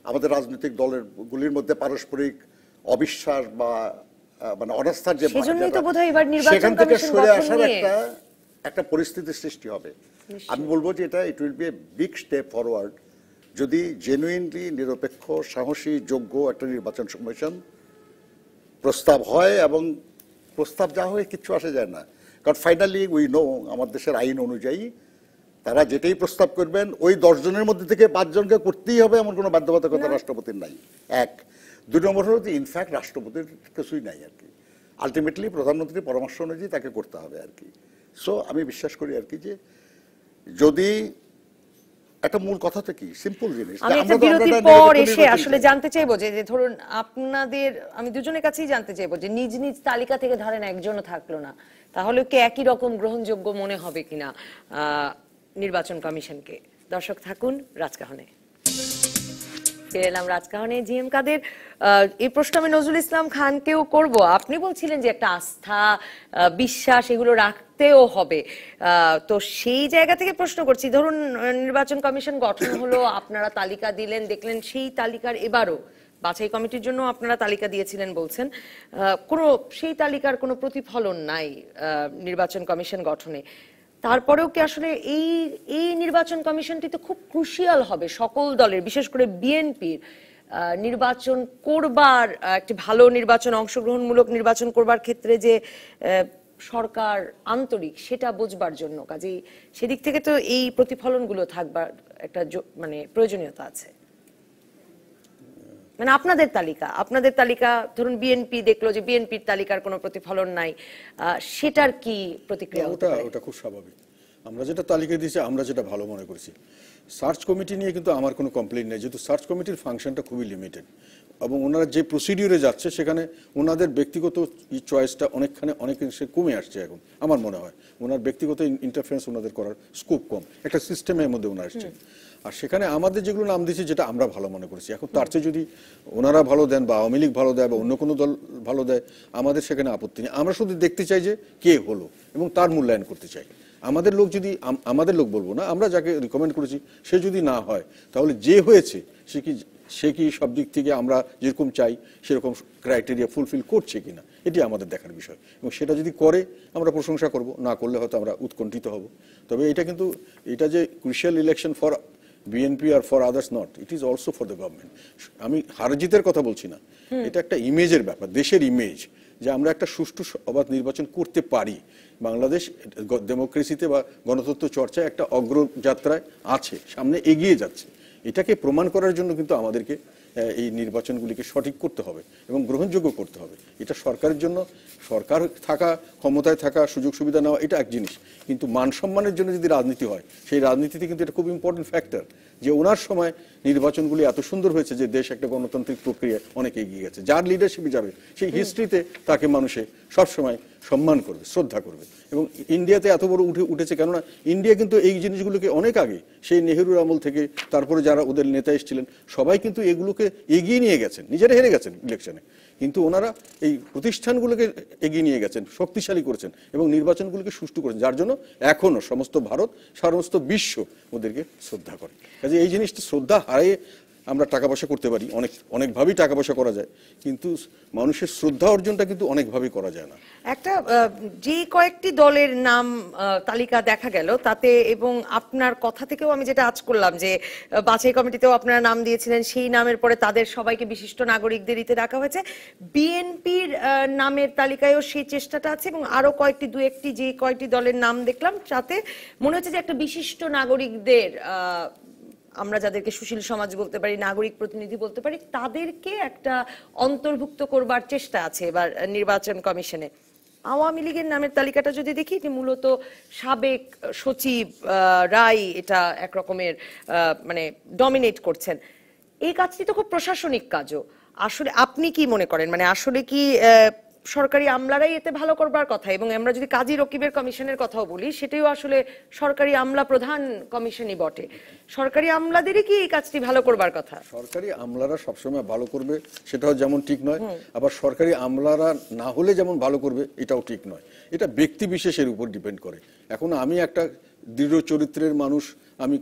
আমাদের রাজনৈতিক দলের গুলির মধ্যে, পারস্পরিক অবিশ্বাস বা মানে অনাস্থার যে, সেখান থেকে সরে আসার একটা পরিস্থিতির সৃষ্টি হবে। আমি বলবো যে এটা ইট will be a big step forward যদি জেনুইনলি নিরপেক্ষ, সাহসী, যোগ্য একটা নির্বাচন কমিশন প্রস্তাব হয়। এবং প্রস্তাব যা হয় কিচ্ছু আসে যায় না, কারণ ফাইনালি উই নো আমাদের দেশের আইন অনুযায়ী তারা যেটাই প্রস্তাব করবেন ওই 10 জনের মধ্যে থেকে 5 জনকে করতেই হবে, এমন কোনো বাধ্যবাধকতা রাষ্ট্রপতির নাই। এক, দুই নম্বর হলো যে ইনফ্যাক্ট রাষ্ট্রপতির কিছুই নাই আর কি। আলটিমেটলি প্রধানমন্ত্রীর পরামর্শ অনুযায়ী তাকে করতে হবে আর কি। সো আমি বিশ্বাস করি আর কি যে যদি একটা মূল কথা তো কি সিম্পল জিনিস, আমি একটা বিরতির পর এসে আসলে জানতে চাইবো যে ধরুন আপনাদের, আমি দুজনের কাছেই জানতে চাইবো যে নিজ নিজ তালিকা থেকে ধরেন একজনও থাকলো না, তাহলে কি একই রকম গ্রহণযোগ্য মনে হবে কিনা নির্বাচন কমিশনকে? দর্শক থাকুন রাজকাহনে। ফিরে এলাম রাজকাহনে। জিএম কাদের, এই প্রশ্ন আমি নজরুল ইসলাম খানকেও করব। আপনি বলছিলেন যে একটা আস্থা, বিশ্বাস এগুলো রাখতেও হবে, তো সেই জায়গা থেকে প্রশ্ন করছি, ধরুন নির্বাচন কমিশন গঠন হলো, আপনারা তালিকা দিলেন, দেখলেন সেই তালিকার এবারও বাছাই কমিটির জন্য আপনারা তালিকা দিয়েছিলেন বলছেন, কোনো সেই তালিকার কোনো প্রতিফলন নাই নির্বাচন কমিশন গঠনে, তারপরেও কি আসলে এই নির্বাচন কমিশনটি তো খুব ক্রুশিয়াল হবে সকল দলের, বিশেষ করে বিএনপির নির্বাচন করবার, একটি ভালো নির্বাচন, অংশগ্রহণমূলক নির্বাচন করবার ক্ষেত্রে যে সরকার আন্তরিক সেটা বোঝবার জন্য, কাজেই সেদিক থেকে তো এই প্রতিফলনগুলো থাকবার একটা মানে প্রয়োজনীয়তা আছে। মানে আপনাদের তালিকা ধরুন বিএনপি দেখলো যে বিএনপির তালিকার কোনো প্রতিফলন নাই, সেটার কি প্রতিক্রিয়া? ওটা খুব স্বাভাবিক। আমরা যেটা তালিকা দিয়েছি, আমরা যেটা ভালো মনে করছি। সার্চ কমিটি নিয়ে কিন্তু আমার কোনো কমপ্লেইন নেই, যেহেতু সার্চ কমিটির ফাংশনটা খুবই লিমিটেড এবং ওনারা যে প্রসিডিউরে যাচ্ছে সেখানে ওনাদের ব্যক্তিগত চয়েসটা অনেকাংশে কমে আসছে এখন। আমার মনে হয় ওনার ব্যক্তিগত ইন্টারফারেন্স ওনাদের করার স্কোপ কম, একটা সিস্টেমের মধ্যে ওনারা আসছে। আর সেখানে আমাদের যেগুলো নাম দিয়েছি যেটা আমরা ভালো মনে করেছি, এখন তার চেয়ে যদি ওনারা ভালো দেন বা আওয়ামী লীগ ভালো দেয় বা অন্য কোনো দল ভালো দেয়, আমাদের সেখানে আপত্তি নেই। আমরা শুধু দেখতে চাই যে কে হলো এবং তার মূল্যায়ন করতে চাই। আমাদের লোক যদি, আমাদের লোক বলবো না, আমরা যাকে রিকমেন্ড করেছি সে যদি না হয়, তাহলে যে হয়েছে সে কি সব দিক থেকে আমরা যেরকম চাই সেরকম ক্রাইটেরিয়া ফুলফিল করছে কিনা, এটি আমাদের দেখার বিষয়। এবং সেটা যদি করে আমরা প্রশংসা করব, না করলে হয়তো আমরা উৎকণ্ঠিত হব। তবে এটা যে ক্রুশিয়াল ইলেকশন ফর বিএনপি আর for others not, it is also for the government. আমি হারজিতের কথা বলছি না, এটা একটা ইমেজের ব্যাপার, দেশের ইমেজ, যে আমরা একটা সুষ্ঠু অবাধ নির্বাচন করতে পারি। বাংলাদেশ ডেমোক্রেসিতে বা গণতন্ত্র চর্চায় একটা অগ্রযাত্রায় আছে, সামনে এগিয়ে যাচ্ছে। এটাকে প্রমাণ করার জন্য কিন্তু আমাদেরকে এই নির্বাচনগুলিকে সঠিক করতে হবে এবং গ্রহণযোগ্য করতে হবে। এটা সরকারের জন্য, সরকার থাকা, ক্ষমতায় থাকা, সুযোগ সুবিধা নেওয়া এটা এক জিনিস, কিন্তু মান সম্মানের জন্য যদি রাজনীতি হয়, সেই রাজনীতিতে কিন্তু এটা খুব ইম্পর্টেন্ট ফ্যাক্টর যে ওনার সময় নির্বাচনগুলি এত সুন্দর হয়েছে যে দেশ একটা গণতান্ত্রিক প্রক্রিয়ায় অনেক এগিয়ে গেছে। যার লিডারশিপে যাবে সেই হিস্ট্রিতে তাকে মানুষে সবসময় সম্মান করবে, শ্রদ্ধা করবে। এবং ইন্ডিয়াতে এত বড় উঠেছে কেননা ইন্ডিয়া কিন্তু এই জিনিসগুলোকে অনেক আগে, সেই নেহেরুর আমল থেকে তারপরে যারা ওদের নেতা এসেছিলেন সবাই কিন্তু এগুলোকে এগিয়ে নিয়ে গেছেন, নিজেরা হেরে গেছেন ইলেকশনে, কিন্তু ওনারা এই প্রতিষ্ঠানগুলোকে এগিয়ে নিয়ে গেছেন, শক্তিশালী করেছেন এবং নির্বাচনগুলোকে সুষ্ঠু করেছেন, যার জন্য এখনো সমস্ত ভারত, সমস্ত বিশ্ব ওদেরকে শ্রদ্ধা করে। কাজে এই জিনিসটা শ্রদ্ধা হারিয়ে আমরা টাকা পয়সা করতে পারি, অনেকভাবেই টাকা পয়সা করা যায়, কিন্তু মানুষের শ্রদ্ধা অর্জনটা কিন্তু অনেকভাবেই করা যায় না। একটা যে কয়েকটি দলের নাম তালিকা দেখা গেল তাতে, এবং আপনার কথা থেকেও আমি যেটা আজ করলাম যে বাছাই কমিটিতেও আপনারা নাম দিয়েছিলেন, সেই নামের পরে তাদের সবাইকে বিশিষ্ট নাগরিকদের ইতে রাখা হয়েছে। বিএনপির নামের তালিকায়ও সেই চেষ্টাটা আছে এবং আরো দু একটি যে কয়েকটি দলের নাম দেখলাম তাতে মনে হচ্ছে যে একটা বিশিষ্ট নাগরিকদের, আমরা যাদেরকে সুশীল সমাজ বলতে পারি, নাগরিক প্রতিনিধি বলতে পারি, তাদেরকে একটা অন্তর্ভুক্ত করবার চেষ্টা আছে এবার নির্বাচন কমিশনে। আওয়ামী লীগের নামের তালিকাটা যদি দেখি, এটি মূলত সাবেক সচিব রায় এটা একরকমের মানে ডমিনেট করছেন। এই কাজটি তো খুব প্রশাসনিক কাজও। আসলে আপনি কি মনে করেন, মানে আসলে কি সরকারি আমলারাই এতে ভালো করবার কথা? এবং আমরা যদি কাজী রকিবের কমিশনের কথাও বলি, সেটাও আসলে সরকারি আমলা প্রধান কমিশনই বটে। সরকারি আমলাদেরই কি এই কাজটি ভালো করবার কথা? সরকারি আমলারা সবসময় ভালো করবে সেটাও যেমন ঠিক নয়, আবার সরকারি আমলারা না হলে যেমন ভালো করবে এটাও ঠিক নয়। এটা ব্যক্তি বিশেষের উপর ডিপেন্ড করে। এখন আমি একটা দৃঢ় চরিত্রের মানুষ, আমি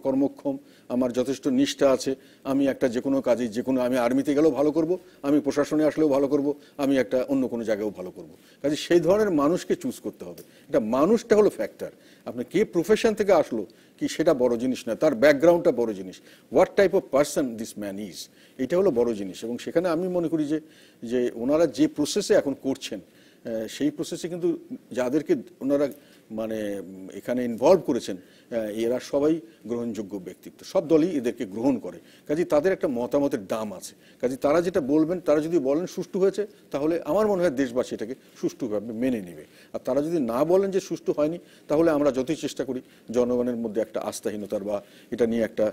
কর্মক্ষম, আমার যথেষ্ট নিষ্ঠা আছে, আমি একটা যে কোনো কাজে, আমি আর্মিতে গেলেও ভালো করব, আমি প্রশাসনে আসলেও ভালো করব, আমি একটা অন্য কোনো জায়গায়ও ভালো করব। কাজে সেই ধরনের মানুষকে চুজ করতে হবে। এটা মানুষটা হলো ফ্যাক্টর। আপনি কে প্রফেশন থেকে আসলো কি সেটা বড় জিনিস না, তার ব্যাকগ্রাউন্ডটা বড় জিনিস। What type of person this man is, এটা হলো বড় জিনিস। এবং সেখানে আমি মনে করি যে ওনারা যে প্রসেসে এখন করছেন, সেই প্রসেসে কিন্তু যাদেরকে ওনারা মানে এখানে ইনভলভ করেছেন এরা সবাই গ্রহণযোগ্য ব্যক্তিত্ব, সব দলই এদেরকে গ্রহণ করে, কাজে তাদের একটা মতামতের দাম আছে। কাজে তারা যেটা বলবেন, তারা যদি বলেন সুষ্ঠু হয়েছে, তাহলে আমার মনে হয় দেশবাসী এটাকে সুষ্ঠুভাবে মেনে নেবে। আর তারা যদি না বলেন যে সুষ্ঠু হয়নি, তাহলে আমরা যতই চেষ্টা করি জনগণের মধ্যে একটা আস্থাহীনতার বা এটা নিয়ে একটা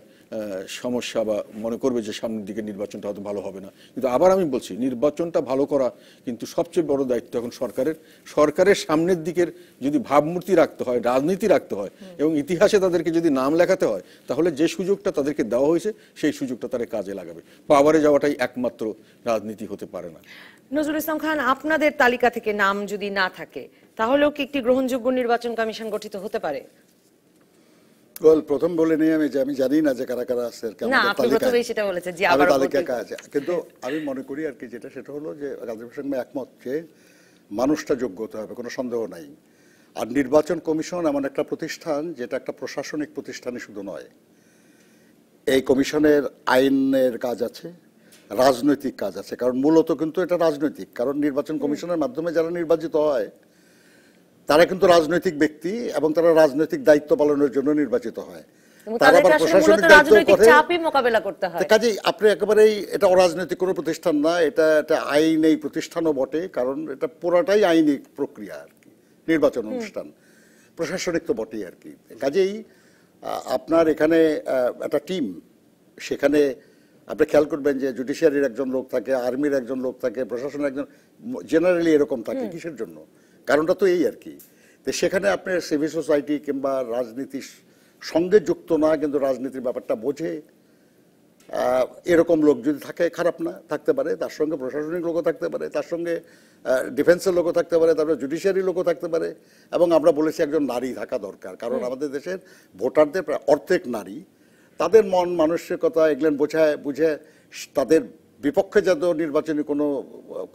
সমস্যা বা মনে করবে যে সামনের দিকে নির্বাচনটা হয়তো ভালো হবে না। কিন্তু আবার আমি বলছি, নির্বাচনটা ভালো করা কিন্তু সবচেয়ে বড় দায়িত্ব এখন সরকারের সামনের দিকের যদি ভাবমূর্তি রাখতে হয়, রাজনীতি রাখতে হয় এবং ইতিহাসে তাদেরকে যদি নাম লেখাতে হয়, তাহলে যে সুযোগটা তাদেরকে দেওয়া হয়েছে সেই সুযোগটা তারা কাজে লাগাবে। পাওয়ারে যাওয়াটাই একমাত্র রাজনীতি হতে পারে না। নজরুল ইসলাম খান, আপনাদের তালিকা থেকে নাম যদি না থাকে, তাহলেও কি একটি গ্রহণযোগ্য নির্বাচন কমিশন গঠিত হতে পারে? প্রথম বলে নিয়ে আমি জানি না যে কারা কারা আছে আর কি না, আমাদের আপনি প্রথমেই সেটা বলেছেন যে আবার তালিকা কাজ, কিন্তু আমি মনে করি আর কি যেটা সেটা হলো যে গাজীর সঙ্গে একমত যে মানুষটা যোগ্য হতে হবে, কোনো সন্দেহ নাই। আর নির্বাচন কমিশন এমন একটা প্রতিষ্ঠান যেটা একটা প্রশাসনিক প্রতিষ্ঠানই শুধু নয়, এই কমিশনের আইনের কাজ আছে, রাজনৈতিক কাজ আছে। কারণ মূলত কিন্তু এটা রাজনৈতিক, কারণ নির্বাচন কমিশনের মাধ্যমে যারা নির্বাচিত হয় তারা কিন্তু রাজনৈতিক ব্যক্তি এবং তারা রাজনৈতিক দায়িত্ব পালনের জন্য নির্বাচিত হয়। তারা আবার প্রশাসনিক দায়িত্ব করে, চাপই মোকাবেলা করতে হয়। কাজেই আপনি একেবারেই এটা অরাজনৈতিক কোনো প্রতিষ্ঠান না, এটা আইন এই প্রতিষ্ঠানও বটে, কারণ এটা পুরাটাই আইনি প্রক্রিয়া আর কি, নির্বাচন অনুষ্ঠান, প্রশাসনিক তো বটেই আর কি। কাজেই আপনার এখানে একটা টিম, সেখানে আপনি খেয়াল করবেন যে জুডিশিয়ারির একজন লোক থাকে, আর্মির একজন লোক থাকে, প্রশাসনের একজন, জেনারেলি এরকম থাকে। কিসের জন্য? কারণটা তো এই আর কি। তো সেখানে আপনি সিভিল সোসাইটি কিংবা রাজনীতির সঙ্গে যুক্ত না কিন্তু রাজনীতির ব্যাপারটা বোঝে এরকম লোক যদি থাকে, খারাপ না, থাকতে পারে। তার সঙ্গে প্রশাসনিক লোকও থাকতে পারে, তার সঙ্গে ডিফেন্সের লোকও থাকতে পারে, তারপরে জুডিশিয়ারি লোকও থাকতে পারে। এবং আমরা বলেছি একজন নারী থাকা দরকার, কারণ আমাদের দেশের ভোটারদের প্রায় অর্ধেক নারী। তাদের মন মানসিকতা এগুলো বুঝে তাদের বিপক্ষে যাতে নির্বাচনী কোনো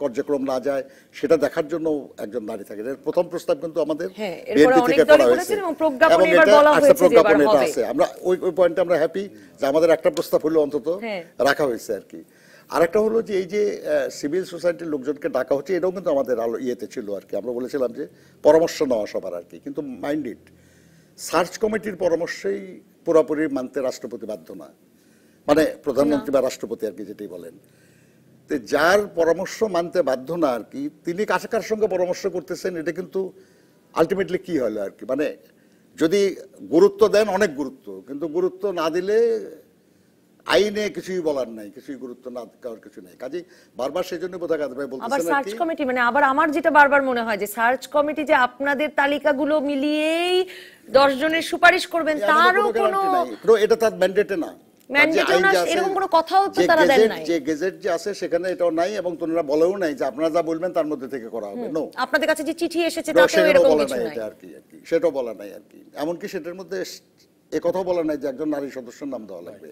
কার্যক্রম না যায় সেটা দেখার জন্য একজন নারী থাকে। প্রথম প্রস্তাব কিন্তু আমাদের বিএনপি থেকে করা হয়েছে এবং প্রজ্ঞাপন এটা আছে। আমরা ওই পয়েন্টে আমরা হ্যাপি যে আমাদের একটা প্রস্তাব হলো অন্তত রাখা হয়েছে আর কি। আরেকটা হলো যে এই যে সিভিল সোসাইটির লোকজনকে ডাকা হচ্ছে, এটাও কিন্তু আমাদের ইয়েতে ছিল আর কি। আমরা বলেছিলাম যে পরামর্শ নেওয়া সবার আর কি, কিন্তু মাইন্ড ইট, সার্চ কমিটির পরামর্শেই পুরোপুরি মানতে রাষ্ট্রপতি বাধ্য না, মানে প্রধানমন্ত্রী বা রাষ্ট্রপতি আর কি যেটাই বলেন। তো যার পরামর্শ মানতে বাধ্য না আর কি, তিনি কার সঙ্গে পরামর্শ করতেছেন, এটা কিন্তু আলটিমেটলি কি হলো আর কি, মানে যদি গুরুত্ব দেন অনেক গুরুত্ব, কিন্তু গুরুত্ব না দিলে আইনে কিছুই বলার নাই, কিছুই গুরুত্ব না দেওয়ার কিছু নাই। কাজেই বারবার সেই জন্য বোধহয় কাদের ভাই বলতেছেন আবার সার্চ কমিটি, মানে আবার আমার যেটা বারবার মনে হয় যে সার্চ কমিটি যে আপনাদের তালিকাগুলো মিলিয়েই 10 জনের সুপারিশ করবেন, তারও কোনো এটা তার ম্যান্ডেটে না, এরকম কোনো কথাও তো তারা দেন নাই। যে গেজেট যে আছে সেখানে এটাও নাই, এবং তোমরা বলেও নাই যে আপনারা যা বলবেন তার মধ্যে থেকে করা হবে। নো, আপনাদের কাছে যে চিঠি এসেছে তাতেও এরকম কিছু নাই আর কি, সেটাও বলা নাই আর কি। এমনকি সেটার মধ্যে এ কথাও বলা নাই যে একজন নারী সদস্যের নাম দেওয়া লাগবে,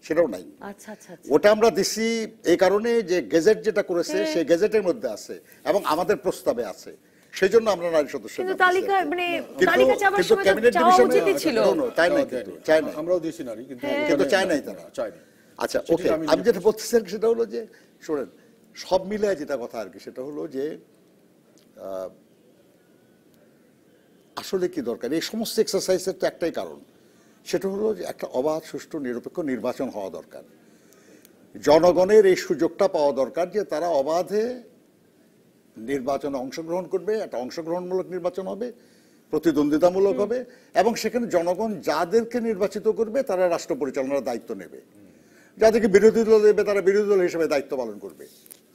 সেটাও নাই। আচ্ছা আচ্ছা, ওটা আমরা দিছি এই কারণে যে গেজেট যেটা করেছে সেই গেজেটের মধ্যে আছে এবং আমাদের প্রস্তাবে আছে, সেই জন্য আমরা নারী সদস্য। কিন্তু তালিকা মানে তালিকা চাওয়ার সময় চাওয়া উচিতই ছিল। তাই না, কিন্তু চাই না, আমরাও দিয়েছি নারী, কিন্তু চাই নাই তারা, চাই না। আচ্ছা ওকে, আমি যেটা বলতেছি সেটা হলো যে শোনেন, সব মিলে যেটা কথা আর কি, সেটা হলো যে আসলে কি দরকার এই সমস্ত এক্সারসাইজের তো একটাই কারণ, সেটা হলো যে একটা অবাধ সুষ্ঠু নিরপেক্ষ নির্বাচন হওয়া দরকার। জনগণের এই সুযোগটা পাওয়া দরকার যে তারা অবাধে নির্বাচনে অংশগ্রহণ করবে, একটা অংশগ্রহণমূলক নির্বাচন হবে, প্রতিদ্বন্দ্বিতামূলক হবে, এবং সেখানে জনগণ যাদেরকে নির্বাচিত করবে তারা রাষ্ট্র পরিচালনার দায়িত্ব নেবে, যাদেরকে বিরোধী দল দেবে তারা বিরোধী দল হিসেবে দায়িত্ব পালন করবে।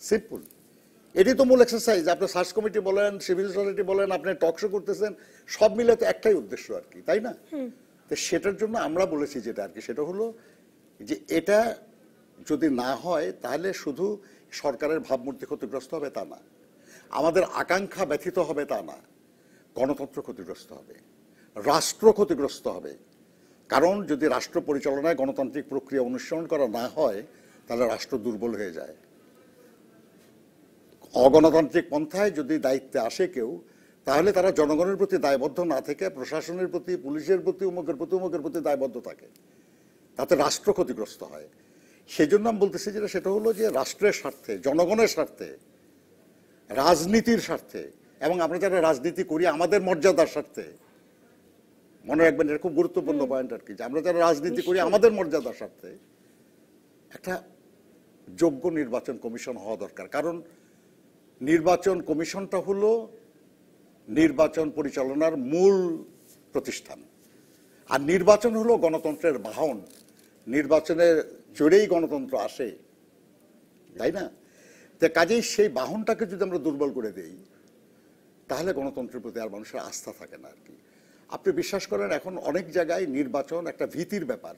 সিম্পল, এটি তো মূল এক্সারসাইজ। আপনি সার্চ কমিটি বলেন, সিভিল সোসাইটি বলেন, আপনি টক শো করতেছেন, সব মিলে তো একটাই উদ্দেশ্য আর কি, তাই না? তো সেটার জন্য আমরা বলেছি যেটা আর কি, সেটা হলো যে এটা যদি না হয় তাহলে শুধু সরকারের ভাবমূর্তি ক্ষতিগ্রস্ত হবে তা না, আমাদের আকাঙ্ক্ষা ব্যথিত হবে তা না, গণতন্ত্র ক্ষতিগ্রস্ত হবে, রাষ্ট্র ক্ষতিগ্রস্ত হবে। কারণ যদি রাষ্ট্র পরিচালনায় গণতান্ত্রিক প্রক্রিয়া অনুসরণ করা না হয় তাহলে রাষ্ট্র দুর্বল হয়ে যায়। অগণতান্ত্রিক পন্থায় যদি দায়িত্বে আসে কেউ, তাহলে তারা জনগণের প্রতি দায়বদ্ধ না থেকে প্রশাসনের প্রতি, পুলিশের প্রতি, অমুকের প্রতি দায়বদ্ধ থাকে, তাতে রাষ্ট্র ক্ষতিগ্রস্ত হয়। সেই জন্য আমি বলতেছি যেটা, সেটা হলো যে রাষ্ট্রের স্বার্থে, জনগণের স্বার্থে, রাজনীতির স্বার্থে, এবং আমরা যারা রাজনীতি করি আমাদের মর্যাদার স্বার্থে মনে রাখবেন, এটা খুব গুরুত্বপূর্ণ পয়েন্ট আর কি, যে আমরা যারা রাজনীতি করি আমাদের মর্যাদার স্বার্থে একটা যোগ্য নির্বাচন কমিশন হওয়া দরকার। কারণ নির্বাচন কমিশনটা হলো নির্বাচন পরিচালনার মূল প্রতিষ্ঠান, আর নির্বাচন হলো গণতন্ত্রের বাহন। নির্বাচনের জোরেই গণতন্ত্র আসে, তাই না? তো কাজেই সেই বাহনটাকে যদি আমরা দুর্বল করে দেই তাহলে গণতন্ত্রের প্রতি আর মানুষের আস্থা থাকে না আর কি। আপনি বিশ্বাস করেন, এখন অনেক জায়গায় নির্বাচন একটা ভীতির ব্যাপার।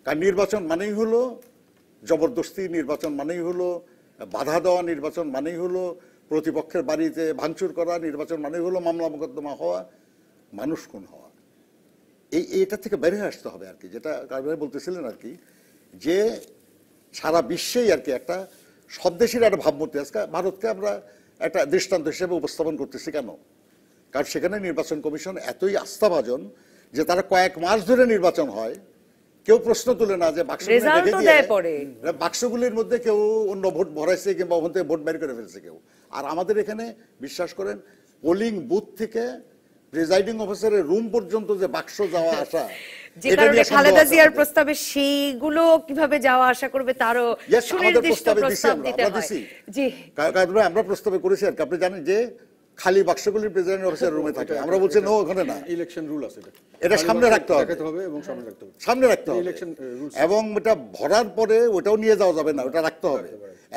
কারণ নির্বাচন মানেই হলো জবরদস্তি, নির্বাচন মানেই হলো বাধা দেওয়া, নির্বাচন মানেই হলো প্রতিপক্ষের বাড়িতে ভাঙচুর করা, নির্বাচন মানেই হলো মামলা মোকদ্দমা হওয়া, মানুষ খুন হওয়া। এটা থেকে বের হয়ে আসতে হবে আর কি, যেটা কারবাই বলতেছিলেন আর কি, যে সারা বিশ্বেই আর কি একটা সব দেশের একটা ভাবমূর্তি। আজকে ভারতকে আমরা একটা দৃষ্টান্ত হিসেবে উপস্থাপন করতেছি কেন? কারণ সেখানে নির্বাচন কমিশন এতই আস্থাভাজন যে তারা কয়েক মাস ধরে নির্বাচন হয়, কেউ প্রশ্ন তুলে না যে বাক্সগুলির মধ্যে কেউ অন্য ভোট ভরাইছে কিংবা ওখান থেকে ভোট বের করে ফেলছে কেউ। আর আমাদের এখানে বিশ্বাস করেন, পোলিং বুথ থেকে প্রিজাইডিং অফিসারের রুম পর্যন্ত যে বাক্স যাওয়া আসা, যে কারণে খালেদা জিয়ার প্রস্তাবে সেইগুলো কিভাবে যাওয়া আসা করবে তারও সুনির্দিষ্ট প্রস্তাব দিতে হয়। জি, আমরা প্রস্তাবে করেছি আর কি। আপনি জানেন যে খালি বাক্সগুলি প্রেসিডেন্ট অফিসের রুমে থাকে, আমরা বলছি নো, ওখানে না, ইলেকশন রুল আছে, এটা সামনে রাখতে হবে এবং সামনে রাখতে হবে, সামনে রাখতে হবে, এবং এটা ভরার পরে ওটাও নিয়ে যাওয়া যাবে না, ওটা রাখতে হবে।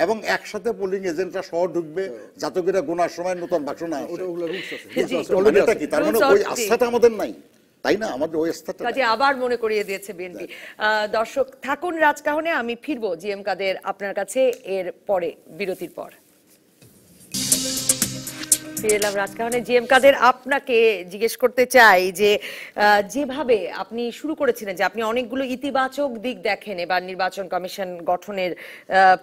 এবং একসাথে পোলিং এজেন্টরা সহ ঢুকবে যাতে করে গোনার সময় নতুন বাক্স না আসে। এটা কি তার মানে ওই আস্থাটা আমাদের নাই, তাই না? আমাদের ওই আস্থাটা আবার মনে করিয়ে দিয়েছে বিএনপি। দর্শক থাকুন রাজকাহনে, আমি ফিরবো জিএম কাদের আপনার কাছে এর পরে, বিরতির পর। ফিরে এলাম রাজকাহনে। জিএম কাদের, আপনাকে জিজ্ঞেস করতে চাই যে যেভাবে আপনি শুরু করেছিলেন যে আপনি অনেকগুলো ইতিবাচক দিক দেখেন এবার নির্বাচন কমিশন গঠনের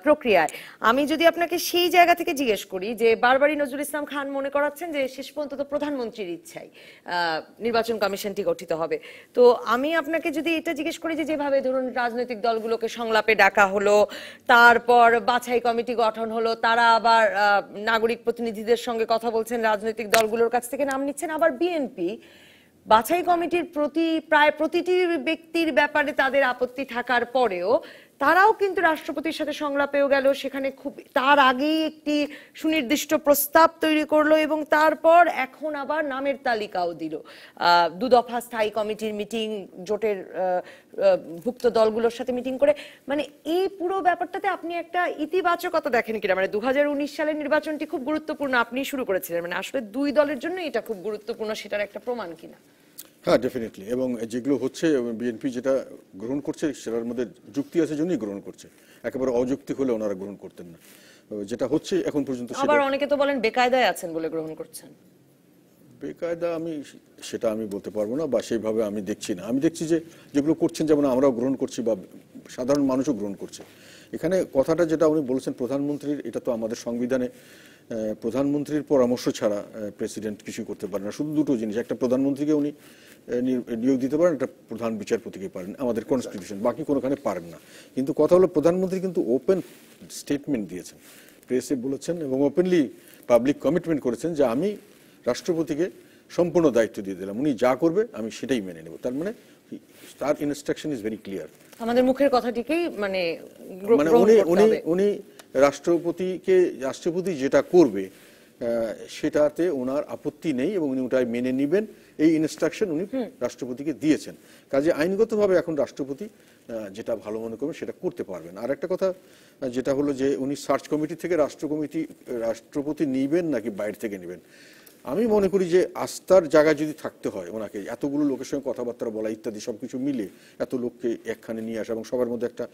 প্রক্রিয়ায়, আমি যদি আপনাকে সেই জায়গা থেকে জিজ্ঞেস করি যে বারবারই নজরুল ইসলাম খান মনে করাচ্ছেন যে শেষ পর্যন্ত তো প্রধানমন্ত্রীর ইচ্ছাই নির্বাচন কমিশনটি গঠিত হবে, তো আমি আপনাকে যদি এটা জিজ্ঞেস করি যে যেভাবে ধরুন রাজনৈতিক দলগুলোকে সংলাপে ডাকা হলো, তারপর বাছাই কমিটি গঠন হলো, তারা আবার নাগরিক প্রতিনিধিদের সঙ্গে কথা বলছেন, রাজনৈতিক দলগুলোর কাছ থেকে নাম নিচ্ছেন, আবার বিএনপি বাছাই কমিটির প্রায় প্রতিটি ব্যক্তির ব্যাপারে তাদের আপত্তি থাকার পরেও তারাও কিন্তু রাষ্ট্রপতির সাথে সংলাপেও গেল, সেখানে খুব তার আগেই একটি সুনির্দিষ্ট প্রস্তাব তৈরি করলো এবং তারপর এখন আবার নামের তালিকাও দিল। দুদফা স্থায়ী কমিটির মিটিং, জোটের ভুক্ত দলগুলোর সাথে মিটিং করে, মানে এই পুরো ব্যাপারটাতে আপনি একটা ইতিবাচকতা দেখেন কিনা? মানে 2019 সালের নির্বাচনটি খুব গুরুত্বপূর্ণ, আপনি শুরু করেছিলেন, মানে আসলে দুই দলের জন্য এটা খুব গুরুত্বপূর্ণ, সেটার একটা প্রমাণ কিনা? হ্যাঁ, ডেফিনেটলি। এবং যেগুলো হচ্ছে বিএনপি যেটা গ্রহণ করছে সেটার মধ্যে যুক্তি আছে জন্যই গ্রহণ করছে, একেবারে অযৌক্তিক হলে ওনারা গ্রহণ করতেন না। যেটা হচ্ছে এখন পর্যন্ত, আবার অনেকে তো বলেন বেকায়দায় আছেন বলে গ্রহণ করছেন। বেকায়দা সেটা আমি বলতে পারবো না, বা সেইভাবে আমি দেখছি না। আমি দেখছি যে যেগুলো করছেন, যেমন আমরাও গ্রহণ করছি বা সাধারণ মানুষও গ্রহণ করছে। এখানে কথাটা যেটা উনি বলেছেন প্রধানমন্ত্রীর, এটা তো আমাদের সংবিধানে প্রধানমন্ত্রীর পরামর্শ ছাড়া প্রেসিডেন্ট কিছু করতে পারেন না। শুধু দুটো জিনিস, একটা প্রধানমন্ত্রীকে উনি নিয়োগ দিতে পারেন, একটা প্রধান বিচারপতিকে পারেন, আমাদের কনস্টিটিউশন, বাকি কোনোখানে পারেন না। কিন্তু কথা হলো প্রধানমন্ত্রী কিন্তু ওপেন স্টেটমেন্ট দিয়েছেন, প্রেসে বলেছেন এবং ওপেনলি পাবলিক কমিটমেন্ট করেছেন যে আমি রাষ্ট্রপতিকে সম্পূর্ণ দায়িত্ব দিয়ে দিলাম, উনি যা করবে আমি সেটাই মেনে নেব। তার মানে তার ইনস্ট্রাকশন ইজ ভেরি ক্লিয়ার। আমাদের মুখের কথাটিকেই মানে উনি রাষ্ট্রপতি যেটা করবে সেটাতে ওনার আপত্তি নেই এবং উনি ওটাই মেনে নিবেন, এই ইনস্ট্রাকশন উনি রাষ্ট্রপতিকে দিয়েছেন। কাজে আইনগতভাবে এখন রাষ্ট্রপতি যেটা ভালো মনে করবেন সেটা করতে পারবেন। আর একটা কথা যেটা হলো যে উনি সার্চ কমিটি থেকে রাষ্ট্রপতি নিবেন নাকি বাইরে থেকে নেবেন, আমি মনে করি যে আস্থার জায়গা যদি থাকতে হয় ওনাকে, এতগুলো লোকের সঙ্গে কথাবার্তা বলা ইত্যাদি সবকিছু মিলে এত লোককে একখানে নিয়ে আসা এবং সবার মধ্যে একটা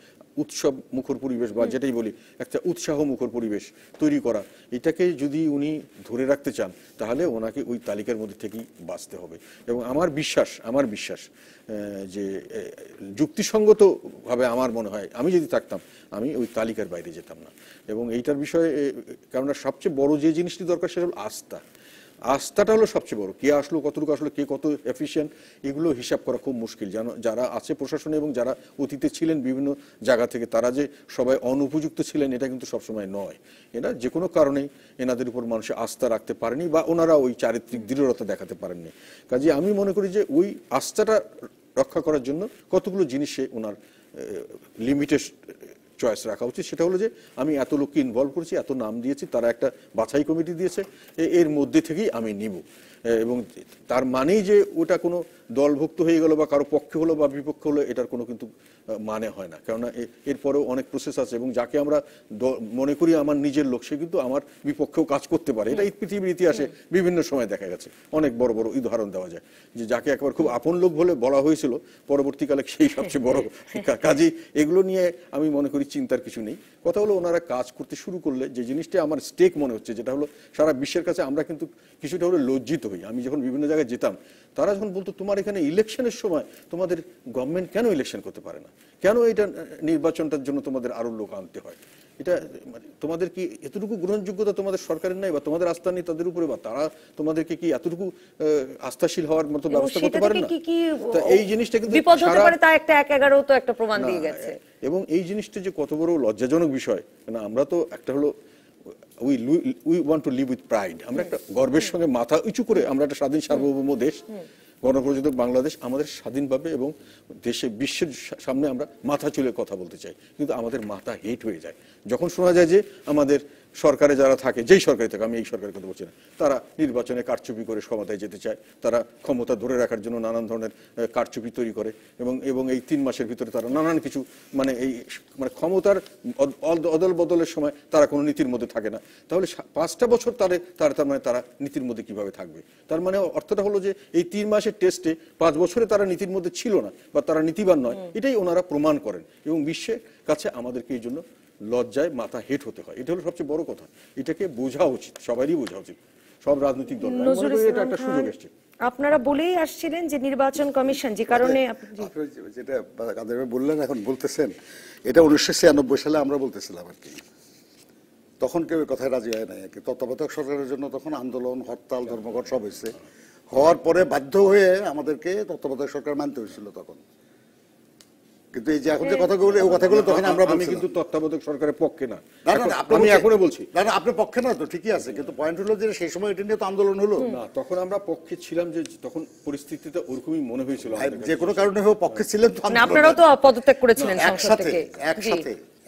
উৎসব মুখর পরিবেশ বা যেটাই বলি একটা উৎসাহ মুখর পরিবেশ তৈরি করা, এটাকে যদি উনি ধরে রাখতে চান তাহলে ওনাকে ওই তালিকার মধ্যে থেকেই বাঁচতে হবে। এবং আমার বিশ্বাস যে যুক্তিসঙ্গতভাবে আমার মনে হয় আমি যদি থাকতাম আমি ওই তালিকার বাইরে যেতাম না। এবং এইটার বিষয়ে, কেননা সবচেয়ে বড় যে জিনিসটি দরকার সেটা হল আস্থা। আস্থাটা হলো সবচেয়ে বড়। কে আসলো, কতটুকু আসলো, কে কত এফিশিয়েন্ট, এগুলো হিসাব করা খুব মুশকিল। যারা আছে প্রশাসনে এবং যারা অতীতে ছিলেন বিভিন্ন জায়গা থেকে, তারা যে সবাই অনুপযুক্ত ছিলেন এটা কিন্তু সবসময় নয়। এরা যে কোনো কারণেই এনাদের উপর মানুষের আস্থা রাখতে পারেনি বা ওনারা ওই চারিত্রিক দৃঢ়তা দেখাতে পারেননি। কাজে আমি মনে করি যে ওই আস্থাটা রক্ষা করার জন্য কতগুলো জিনিসে ওনার লিমিটেড চয়েস রাখা উচিত। সেটা হলো যে আমি এত লোককে ইনভলভ করেছি, এত নাম দিয়েছি, তারা একটা বাছাই কমিটি দিয়েছে, এর মধ্যে থেকেই আমি নিব। এবং তার মানেই যে ওটা কোনো দলভুক্ত হয়ে গেল বা কারো পক্ষে হলো বা বিপক্ষে হলো, এটার কোনো কিন্তু মানে হয় না। কেননা এরপরেও অনেক প্রসেস আছে এবং যাকে আমরা মনে করি আমার নিজের লোক, সে কিন্তু আমার বিপক্ষেও কাজ করতে পারে। এটা পৃথিবীর ইতিহাসে বিভিন্ন সময় দেখা গেছে, অনেক বড় বড় উদাহরণ দেওয়া যায় যে যাকে একবার খুব আপন লোক বলে বলা হয়েছিল, পরবর্তীকালে সেই সবচেয়ে বড় কাজই। এগুলো নিয়ে আমি মনে করি চিন্তার কিছু নেই। কথা হলো ওনারা কাজ করতে শুরু করলে যে জিনিসটা আমার স্টেক মনে হচ্ছে, যেটা হলো সারা বিশ্বের কাছে আমরা কিন্তু কিছুটা হলে লজ্জিত হই। আমি যখন বিভিন্ন জায়গায় যেতাম, তারা যখন বলতো তোমার এখানে ইলেকশনের সময় তোমাদের গভর্নমেন্ট কেন ইলেকশন করতে পারে না, কেন এটা নির্বাচনটার জন্য তোমাদের আরো লোক আনতে হয়, এটা মানে তোমাদের কি এতটুকু গ্রহণযোগ্যতা তোমাদের সরকারের নাই বা তোমাদের আস্থা নেই তাদের উপরে, বা তারা তোমাদেরকে কি এতটুকু আস্থাশীল হওয়ার মতো ব্যবস্থা করতে পারে না? তো এই জিনিসটা কিন্তু বিপদ হতে পারে, তা একটা 1/11 তো একটা প্রমাণ দিয়ে গেছে। এবং এই জিনিসটা যে কত বড় লজ্জাজনক বিষয়, না আমরা তো একটা হলো we want to live with pride, আমরা একটা গর্বের সঙ্গে মাথা উঁচু করে, আমরা একটা স্বাধীন সার্বভৌম দেশ, গণপ্রজাতন্ত্রী বাংলাদেশ, আমাদের স্বাধীনভাবে এবং দেশে বিশ্বের সামনে আমরা মাথা চুলে কথা বলতে চাই, কিন্তু আমাদের মাথা হেট হয়ে যায় যখন শোনা যায় যে আমাদের সরকারে যারা থাকে, যেই সরকারে থাকে, আমি এই সরকারের কথা বলছি না, তারা নির্বাচনে কারচুপি করে ক্ষমতায় যেতে চায়, তারা ক্ষমতা ধরে রাখার জন্য নানান ধরনের কারচুপি তৈরি করে এবং এই 3 মাসের ভিতরে তারা নানান কিছু মানে ক্ষমতার অদল বদলের সময় তারা কোনো নীতির মধ্যে থাকে না। তাহলে 5টা বছর তারা নীতির মধ্যে কিভাবে থাকবে? তার মানে অর্থটা হলো যে এই 3 মাসের টেস্টে 5 বছরে তারা নীতির মধ্যে ছিল না বা তারা নীতিবান নয়, এটাই ওনারা প্রমাণ করেন। এবং বিশ্বের কাছে আমাদেরকে এই জন্য লজ্জায় মাথা হেট হতে হয়। এটা হলো সবচেয়ে বড় কথা। এটাকে বোঝা উচিত, সবারই বোঝা উচিত, সব রাজনৈতিক দল। এটা একটা সুযোগ এসছে। আপনারা বলেই আসছিলেন যে নির্বাচন কমিশন যে কারণে যেটা কাদের বললেন, এখন বলতেছেন, এটা 1996 সালে আমরা বলতেছিলাম আর কি। তখন কেউ কথায় রাজি হয় নাই আর কি। তত্ত্বাবধায়ক সরকারের জন্য তখন আন্দোলন, হরতাল, ধর্মঘট সব হয়েছে। হওয়ার পরে বাধ্য হয়ে আমাদেরকে তত্ত্বাবধায়ক সরকার মানতে হয়েছিল তখন। কিন্তু এই যে এখন যে কথাগুলো, এই কথাগুলো তখন আমরা, আমি কিন্তু তত্ত্বাবধায়ক সরকারের পক্ষে না, আমি এখনো বলছি না, আপনার পক্ষে না তো, ঠিকই আছে, কিন্তু পয়েন্ট হলো যে সেই সময় এটা নিয়ে তো আন্দোলন হলো না, তখন আমরা পক্ষে ছিলাম, যে তখন পরিস্থিতিটা ওরকমই মনে হয়েছিল। যে কোনো কারণে হোক পক্ষে ছিলেন তো, আপনারাও তো পদত্যাগ করেছিলেন সংসদ থেকে।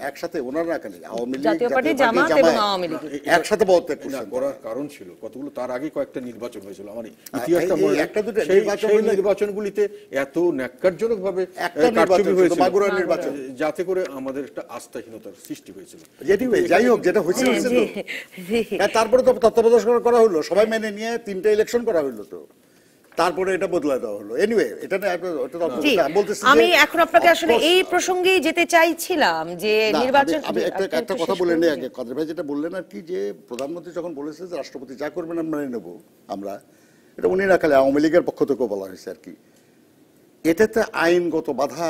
একসাথে ওনারা খালি আওয়ামী লীগ, জাতীয় পার্টি, জামাত এবং আওয়ামী লীগ একসাথে পদত্যাগ করার কারণ ছিল কতগুলো। তার আগে কয়েকটা নির্বাচন হয়েছিল, আমার ইতিহাসটা মনে নেই। একটা দুটো সেই নির্বাচনগুলিতে এত ন্যাক্কারজনক ভাবে কারচুপি হয়েছিল, যাতে করে আমাদের একটা আস্থাহীনতার সৃষ্টি হয়েছিল। যাই হোক, যেটা হয়েছিল তারপরে তো তত্ত্বাবধায়ক সরকার করা হলো, সবাই মেনে নিয়ে 3টা ইলেকশন করা হলো, তো তারপরে এটা বদলায় দেওয়া হলো। এনিওয়ে, এটা আমি এখন আপনাকে আসলে এই প্রসঙ্গেই যেতে চাইছিলাম যে নির্বাচন, আমি একটা কথা বলে নেই আগে। কাদের ভাই যেটা বললেন আর কি, যে প্রধানমন্ত্রী যখন বলেছে যে রাষ্ট্রপতি যা করবেন আমরা মেনে নেব, আমরা এটা উনি না খালি আওয়ামী লীগের পক্ষ থেকেও বলা হয়েছে আর কি। এটাতে আইনগত বাধা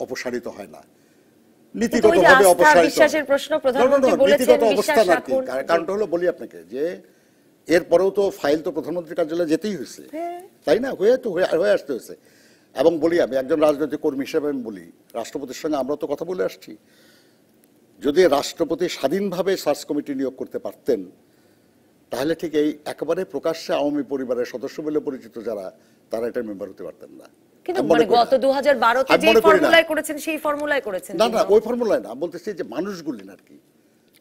অপসারিত হয় না, নীতিগতভাবে অপসারিত, বিশ্বাসের প্রশ্ন প্রধানমন্ত্রী বলেছেন, নীতিগত অবস্থান আর কি। কারণটা হলো, বলি আপনাকে, যে এরপরেও তো ফাইল তো প্রধানমন্ত্রীর কার্যালয়ে যেতেই হয়েছে, তাই না? হয়ে আসতে হয়েছে। এবং বলি, আমি একজন রাজনৈতিক কর্মী হিসেবে আমি বলি, রাষ্ট্রপতির সঙ্গে আমরা তো কথা বলে আসছি, যদি রাষ্ট্রপতি স্বাধীনভাবে সার্চ কমিটি নিয়োগ করতে পারতেন, তাহলে ঠিক এই একেবারে প্রকাশ্যে আওয়ামী পরিবারের সদস্য বলে পরিচিত যারা, তারা এটার মেম্বার হতে পারতেন না। কিন্তু গত 2012 তে যে ফর্মুলায় করেছেন, সেই ফর্মুলায় করেছেন না, ওই ফর্মুলায় না, বলতেছি যে মানুষগুলি আর কি,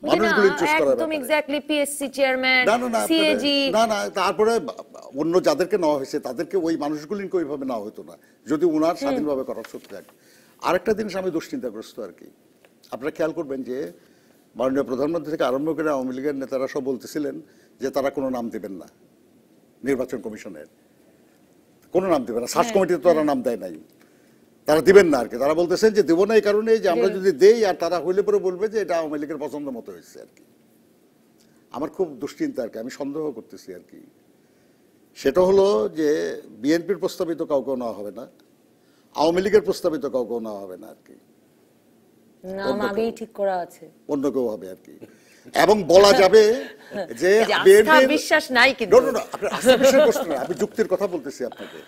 মানুষগুলি চুজ করা একদম এক্স্যাক্টলি পিএসসি চেয়ারম্যান, সিএজি, না, তারপরে অন্য যাদেরকে নেওয়া হয়েছে তাদেরকে ওই মানুষগুলিকে ওইভাবে নেওয়া হতো না, যদি ওনার স্বাধীনভাবে করার সুযোগ থাকে। আরেকটা জিনিস আমি দুশ্চিন্তাগ্রস্ত আর কি, আপনারা খেয়াল করবেন যে মাননীয় প্রধানমন্ত্রী থেকে আরম্ভ করে আওয়ামী লীগের নেতারা সব বলতেছিলেন যে তারা কোনো নাম দেবেন না, নির্বাচন কমিশনের কোনো নাম দেবে না, সার্চ কমিটিতে তো তারা নাম দেয় নাই, তারা দিবেন না আর কি। তারা বলতেছেন যে দেবো না এই কারণে যে আমরা যদি দেই আর তারা হইলে পরে বলবে যে এটা আওয়ামী লীগের পছন্দ মতো হয়েছে আর কি। আমার খুব দুশ্চিন্তা আর কি, আমি সন্দেহ করতেছি আর কি। সেটা হলো যে বিএনপির প্রস্তাবিত কাউকেও নেওয়া হবে না, আওয়ামী লীগের প্রস্তাবিত কাউকেও নেওয়া হবে না আর কি, নাম আগেই ঠিক করা আছে, অন্য কেউ হবে আর কি। এবং বলা যাবে যে আস্থা বিশ্বাস নাই, কিন্তু আপনার আস্থা বিশ্বাস করছেন না, আমি যুক্তির কথা বলতেছি আপনাকে।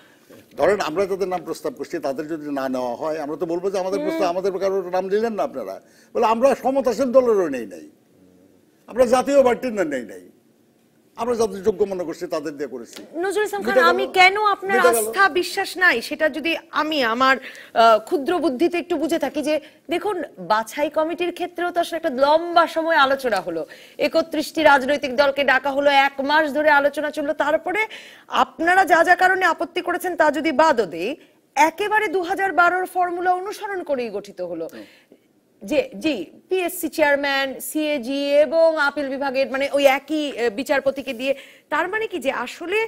ধরেন আমরা যাদের নাম প্রস্তাব করছি তাদের যদি না নেওয়া হয়, আমরা তো বলবো যে আমাদের প্রস্তাব, আমাদের কারোর নাম দিলেন না আপনারা, বলে আমরা সমতাসীন দলেরও নেই নাই, আমরা জাতীয় পার্টির নেই নাই, আমরা যাদের যোগ্য মনে করছি তাদের দিয়ে করেছি। নজরুল ইসলাম খান, আমি কেন আপনার আস্থা বিশ্বাস নাই সেটা যদি আমি আমার ক্ষুদ্র বুদ্ধিতে একটু বুঝে থাকি, যে দেখুন বাছাই কমিটির ক্ষেত্রেও তো আসলে একটা লম্বা সময় আলোচনা হলো, 31টি রাজনৈতিক দলকে ডাকা হলো, 1 মাস ধরে আলোচনা চললো, তারপরে আপনারা যা যা কারণে আপত্তি করেছেন তা যদি বাদও দেই, একেবারে 2012 ফর্মুলা অনুসরণ করেই গঠিত হলো। জি পিএসসি চেয়ারম্যান, সিএজি এবং আপিল বিভাগের মানে ওই একই বিচারপতিকে দিয়ে, তার মানে কি যে আসলে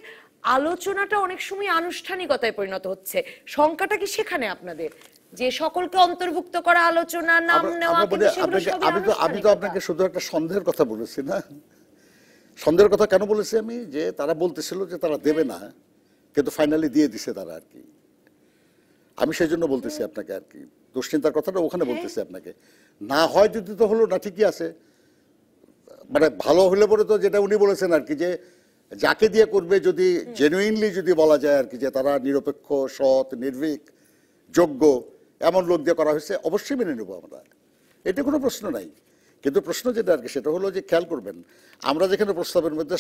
আলোচনাটা অনেক সময় আনুষ্ঠানিকতায় পরিণত হচ্ছে। শঙ্কাটা কি সেখানে আপনাদের, যে সকলকে অন্তর্ভুক্ত করা আলোচনা, নাম নেওয়া, আমি তো আপনাকে শুধু একটা সন্দেহের কথা বলেছি না। সন্দেহের কথা কেন বলেছি আমি, যে তারা বলতেছিল যে তারা দেবে না, কিন্তু ফাইনালি দিয়ে দিছে তারা আর কি। আমি সেই জন্য বলতেছি আপনাকে আর কি, দুশ্চিন্তার কথাটা ওখানে বলতেছি আপনাকে। না হয় যদি তো হলো না, ঠিকই আছে, মানে ভালো হলে পরে তো যেটা উনি বলেছেন আর কি, যে যাকে দিয়ে করবে যদি জেনুইনলি যদি বলা যায় আর কি, যে তারা নিরপেক্ষ, সৎ, নির্ভীক, যোগ্য এমন লোক দিয়ে করা হয়েছে, অবশ্যই মেনে নেবো আমরা, এটা কোনো প্রশ্ন নাই। কিন্তু প্রশ্ন যেটা আর কি সেটা হলো যে খেয়াল করবেন, আমরা যেখানে প্রস্তাবের মধ্যে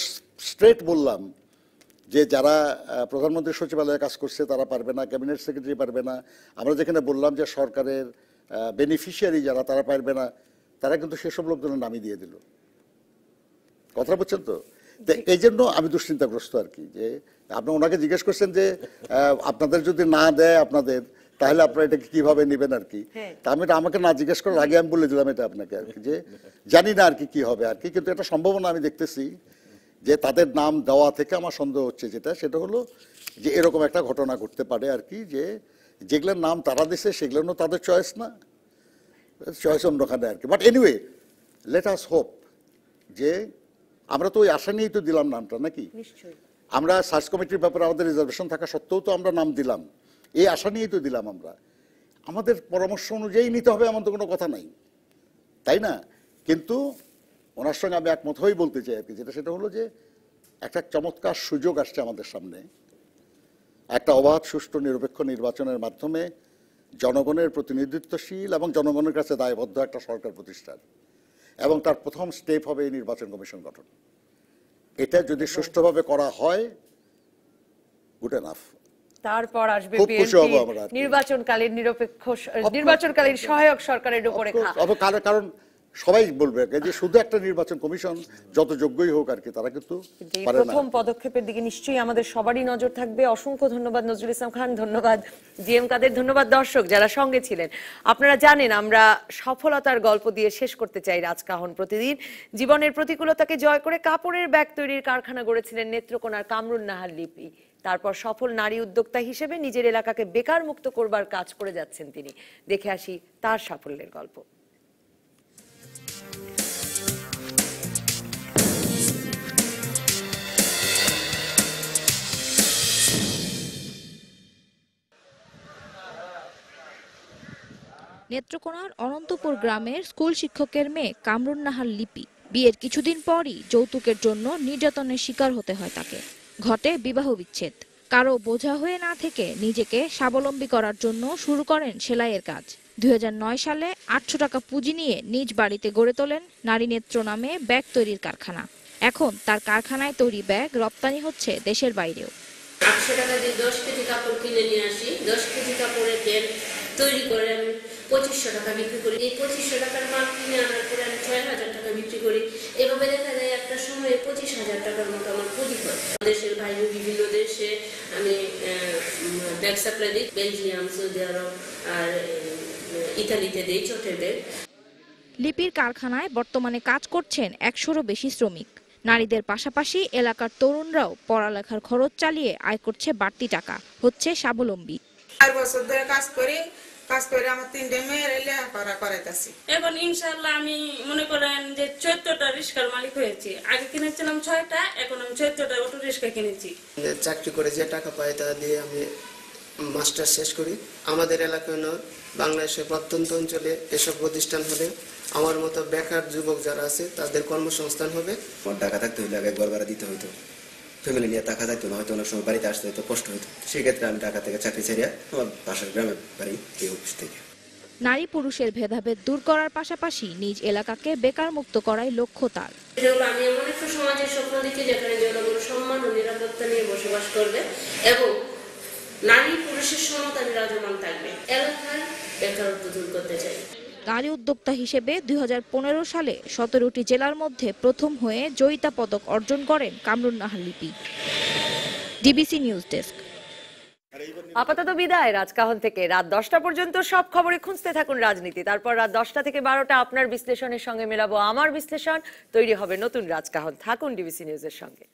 স্ট্রেট বললাম যে যারা প্রধানমন্ত্রী সচিবালয়ে কাজ করছে তারা পারবে না, ক্যাবিনেট সেক্রেটারি পারবে না, আমরা যেখানে বললাম যে সরকারের বেনিফিশিয়ারি যারা তারা পারবে না, তারা কিন্তু সেসব লোকজনের নামই দিয়ে দিল। কথা বলছেন তো? এই জন্য আমি দুশ্চিন্তাগ্রস্ত আর কি, যে আপনি ওনাকে জিজ্ঞেস করছেন যে আপনাদের যদি না দেয় আপনাদের, তাহলে আপনারা এটাকে কিভাবে নেবেন আর কি। তা আমি আমাকে না জিজ্ঞেস করার আগে আমি বলে দিলাম এটা আপনাকে আর কি, যে জানি না আর কি কি হবে আর কি, কিন্তু এটা সম্ভাবনা আমি দেখতেছি যে তাদের নাম দেওয়া থেকে আমার সন্দেহ হচ্ছে সেটা হলো যে এরকম একটা ঘটনা ঘটতে পারে আর কি, যে যেগুলোর নাম তারা দিছে সেগুলো তাদের চয়েস না, চয়েস অন্যখানে আর কি। But anyway, let us hope, যে আমরা তো ওই আশা নিয়েই তো দিলাম নামটা নাকি, আমরা সার্চ কমিটির ব্যাপারে আমাদের রিজার্ভেশন থাকা সত্ত্বেও তো আমরা নাম দিলাম, এই আশা নিয়েই তো দিলাম আমরা, আমাদের পরামর্শ অনুযায়ী নিতে হবে এমন তো কোনো কথা নাই, তাই না? কিন্তু ওনার সঙ্গে আমি একমত হয়েই বলতে চাই আর কি, সেটা হলো যে একটা চমৎকার সুযোগ আসছে আমাদের সামনে, একটা অবাধ, সুষ্ঠু, নিরপেক্ষ নির্বাচনের মাধ্যমে জনগণের প্রতিনিধিত্বশীল এবং জনগণের কাছে দায়বদ্ধ একটা সরকার প্রতিষ্ঠার, এবং তার প্রথম স্টেপ হবে এই নির্বাচন কমিশন গঠন। এটা যদি সুষ্ঠুভাবে করা হয়, গুড এনাফ। তারপর আসবে নির্বাচনকালীন নিরপেক্ষ নির্বাচনকালীন সহায়ক সরকারের রূপরেখা। কারণ সবাই বলবে যে শুধু একটা নির্বাচন কমিশন যত যোগ্যই হোক আর কি, তারা কিন্তু পারে না। প্রথম পদক্ষেপের দিকে নিশ্চয়ই আমাদের সবারই নজর থাকবে। অসংখ্য ধন্যবাদ নজরুল ইসলাম খান, ধন্যবাদ জিএম কাদের, ধন্যবাদ দর্শক যারা সঙ্গে ছিলেন। আপনারা জানেন আমরা সফলতার গল্প দিয়ে শেষ করতে চাই রাজকাহন প্রতিদিন। জীবনের প্রতিকূলতাকে জয় করে কাপড়ের ব্যাগ তৈরির কারখানা গড়েছিলেন নেত্রকোনার কামরুন নাহার লিপি। তারপর সফল নারী উদ্যোক্তা হিসেবে নিজের এলাকাকে বেকার মুক্ত করবার কাজ করে যাচ্ছেন তিনি। দেখে আসি তার সাফল্যের গল্প। নেত্রকোনার অনন্তপুর গ্রামের স্কুল শিক্ষকের মেয়ে কামরুন নাহার লিপি বিয়ের কিছুদিন পরই যৌতুকের জন্য নির্যাতনের শিকার হতে হয় তাকে। ঘটে বিবাহ বিচ্ছেদ। কারো বোঝা হয়ে না থেকে নিজেকে স্বাবলম্বী করার জন্য শুরু করেন সেলাইয়ের কাজ। 2009 সালে 800 টাকা পুঁজি নিয়ে নিজ বাড়িতে গড়ে তোলেন নারী নেত্র নামে ব্যাগ তৈরির কারখানা। এখন তার কারখানায় তৈরি ব্যাগ রপ্তানি হচ্ছে দেশের বাইরেও। 800 টাকা দিয়ে 10 কেজি কাপড় কিনে নিয়ে আসি, 10 কেজি কাপড়ের ব্যাগ তৈরি করে আমি 2500 টাকা বিক্রি করি। এই 2500 টাকার মাল কিনে আনার পরে আমি 6000 টাকা বিক্রি করি। এভাবে দেখা যায় একটা সময়ে 25,000 টাকার মতো আমার পুঁজি হয়। দেশের বাইরে বিভিন্ন দেশে আমি ব্যাগ সাপ্লাই দিই, বেলজিয়াম, সৌদি আরব আর ইতালিতে দিই চটের ব্যাগ। লিপির কারখানায় বর্তমানে কাজ করছেন 100-রও বেশি শ্রমিক। নারীদের পাশাপাশি এলাকার তরুণরাও পড়ালেখার খরচ চালিয়ে আয় করছে বাড়তি টাকা, হচ্ছে স্বাবলম্বী। 4 বছর ধরে কাজ করে আমার 3টে মেয়ের লেখাপড়া করাইতেছি। এখন ইনশাআল্লাহ আমি মনে করেন যে 14টা রিক্সার মালিক হয়েছি। আগে কিনেছিলাম 6টা, এখন আমি 14টা অটো রিক্সা কিনেছি। চাকরি করে যে টাকা পাই তা দিয়ে আমি মাস্টার্স শেষ করি। আমাদের এলাকায় নয়, বাংলাদেশের প্রত্যন্ত অঞ্চলে এসব প্রতিষ্ঠান হলে আমার মতো বেকার যুবক যারা আছে তাদের কর্মসংস্থান হবে। ঢাকা থাকতে হইলে আগে ঘর ভাড়া দিতে হইতো, ফ্যামিলি নিয়ে টাকা থাকতো না, হয়তো অনেক সময় বাড়িতে আসতে হয়তো কষ্ট হতো। সেক্ষেত্রে আমি ঢাকা থেকে চাকরি ছেড়ে আমার পাশের গ্রামে বাড়ি এই অফিস থেকে। নারী পুরুষের ভেদাভেদ দূর করার পাশাপাশি নিজ এলাকাকে বেকার মুক্ত করাই লক্ষ্য তার। আমি এমন একটা সমাজের স্বপ্ন দেখি যেখানে জনগণ সম্মান ও নিরাপত্তা নিয়ে বসবাস করবে এবং নারী পুরুষের সমতা বিরাজমান থাকবে। এলাকার বেকারত্ব দূর করতে চাই। নারী উদ্যোক্তা হিসেবে 2015 সালে 17টি জেলার মধ্যে প্রথম হয়ে জয়িতা পদক অর্জন করেন Kamrun Nahar Lipi. DBC news desk. আপাতত বিদায় রাজকাহন থেকে। রাত 10টা পর্যন্ত সব খবরে খুঁজতে থাকুন রাজনীতি। তারপর রাত 10টা থেকে 12টা আপনার বিশ্লেষণের সঙ্গে মেলাবো আমার বিশ্লেষণ। তৈরি হবে নতুন রাজকাহন। থাকুন ডিবিসি নিউজের সঙ্গে।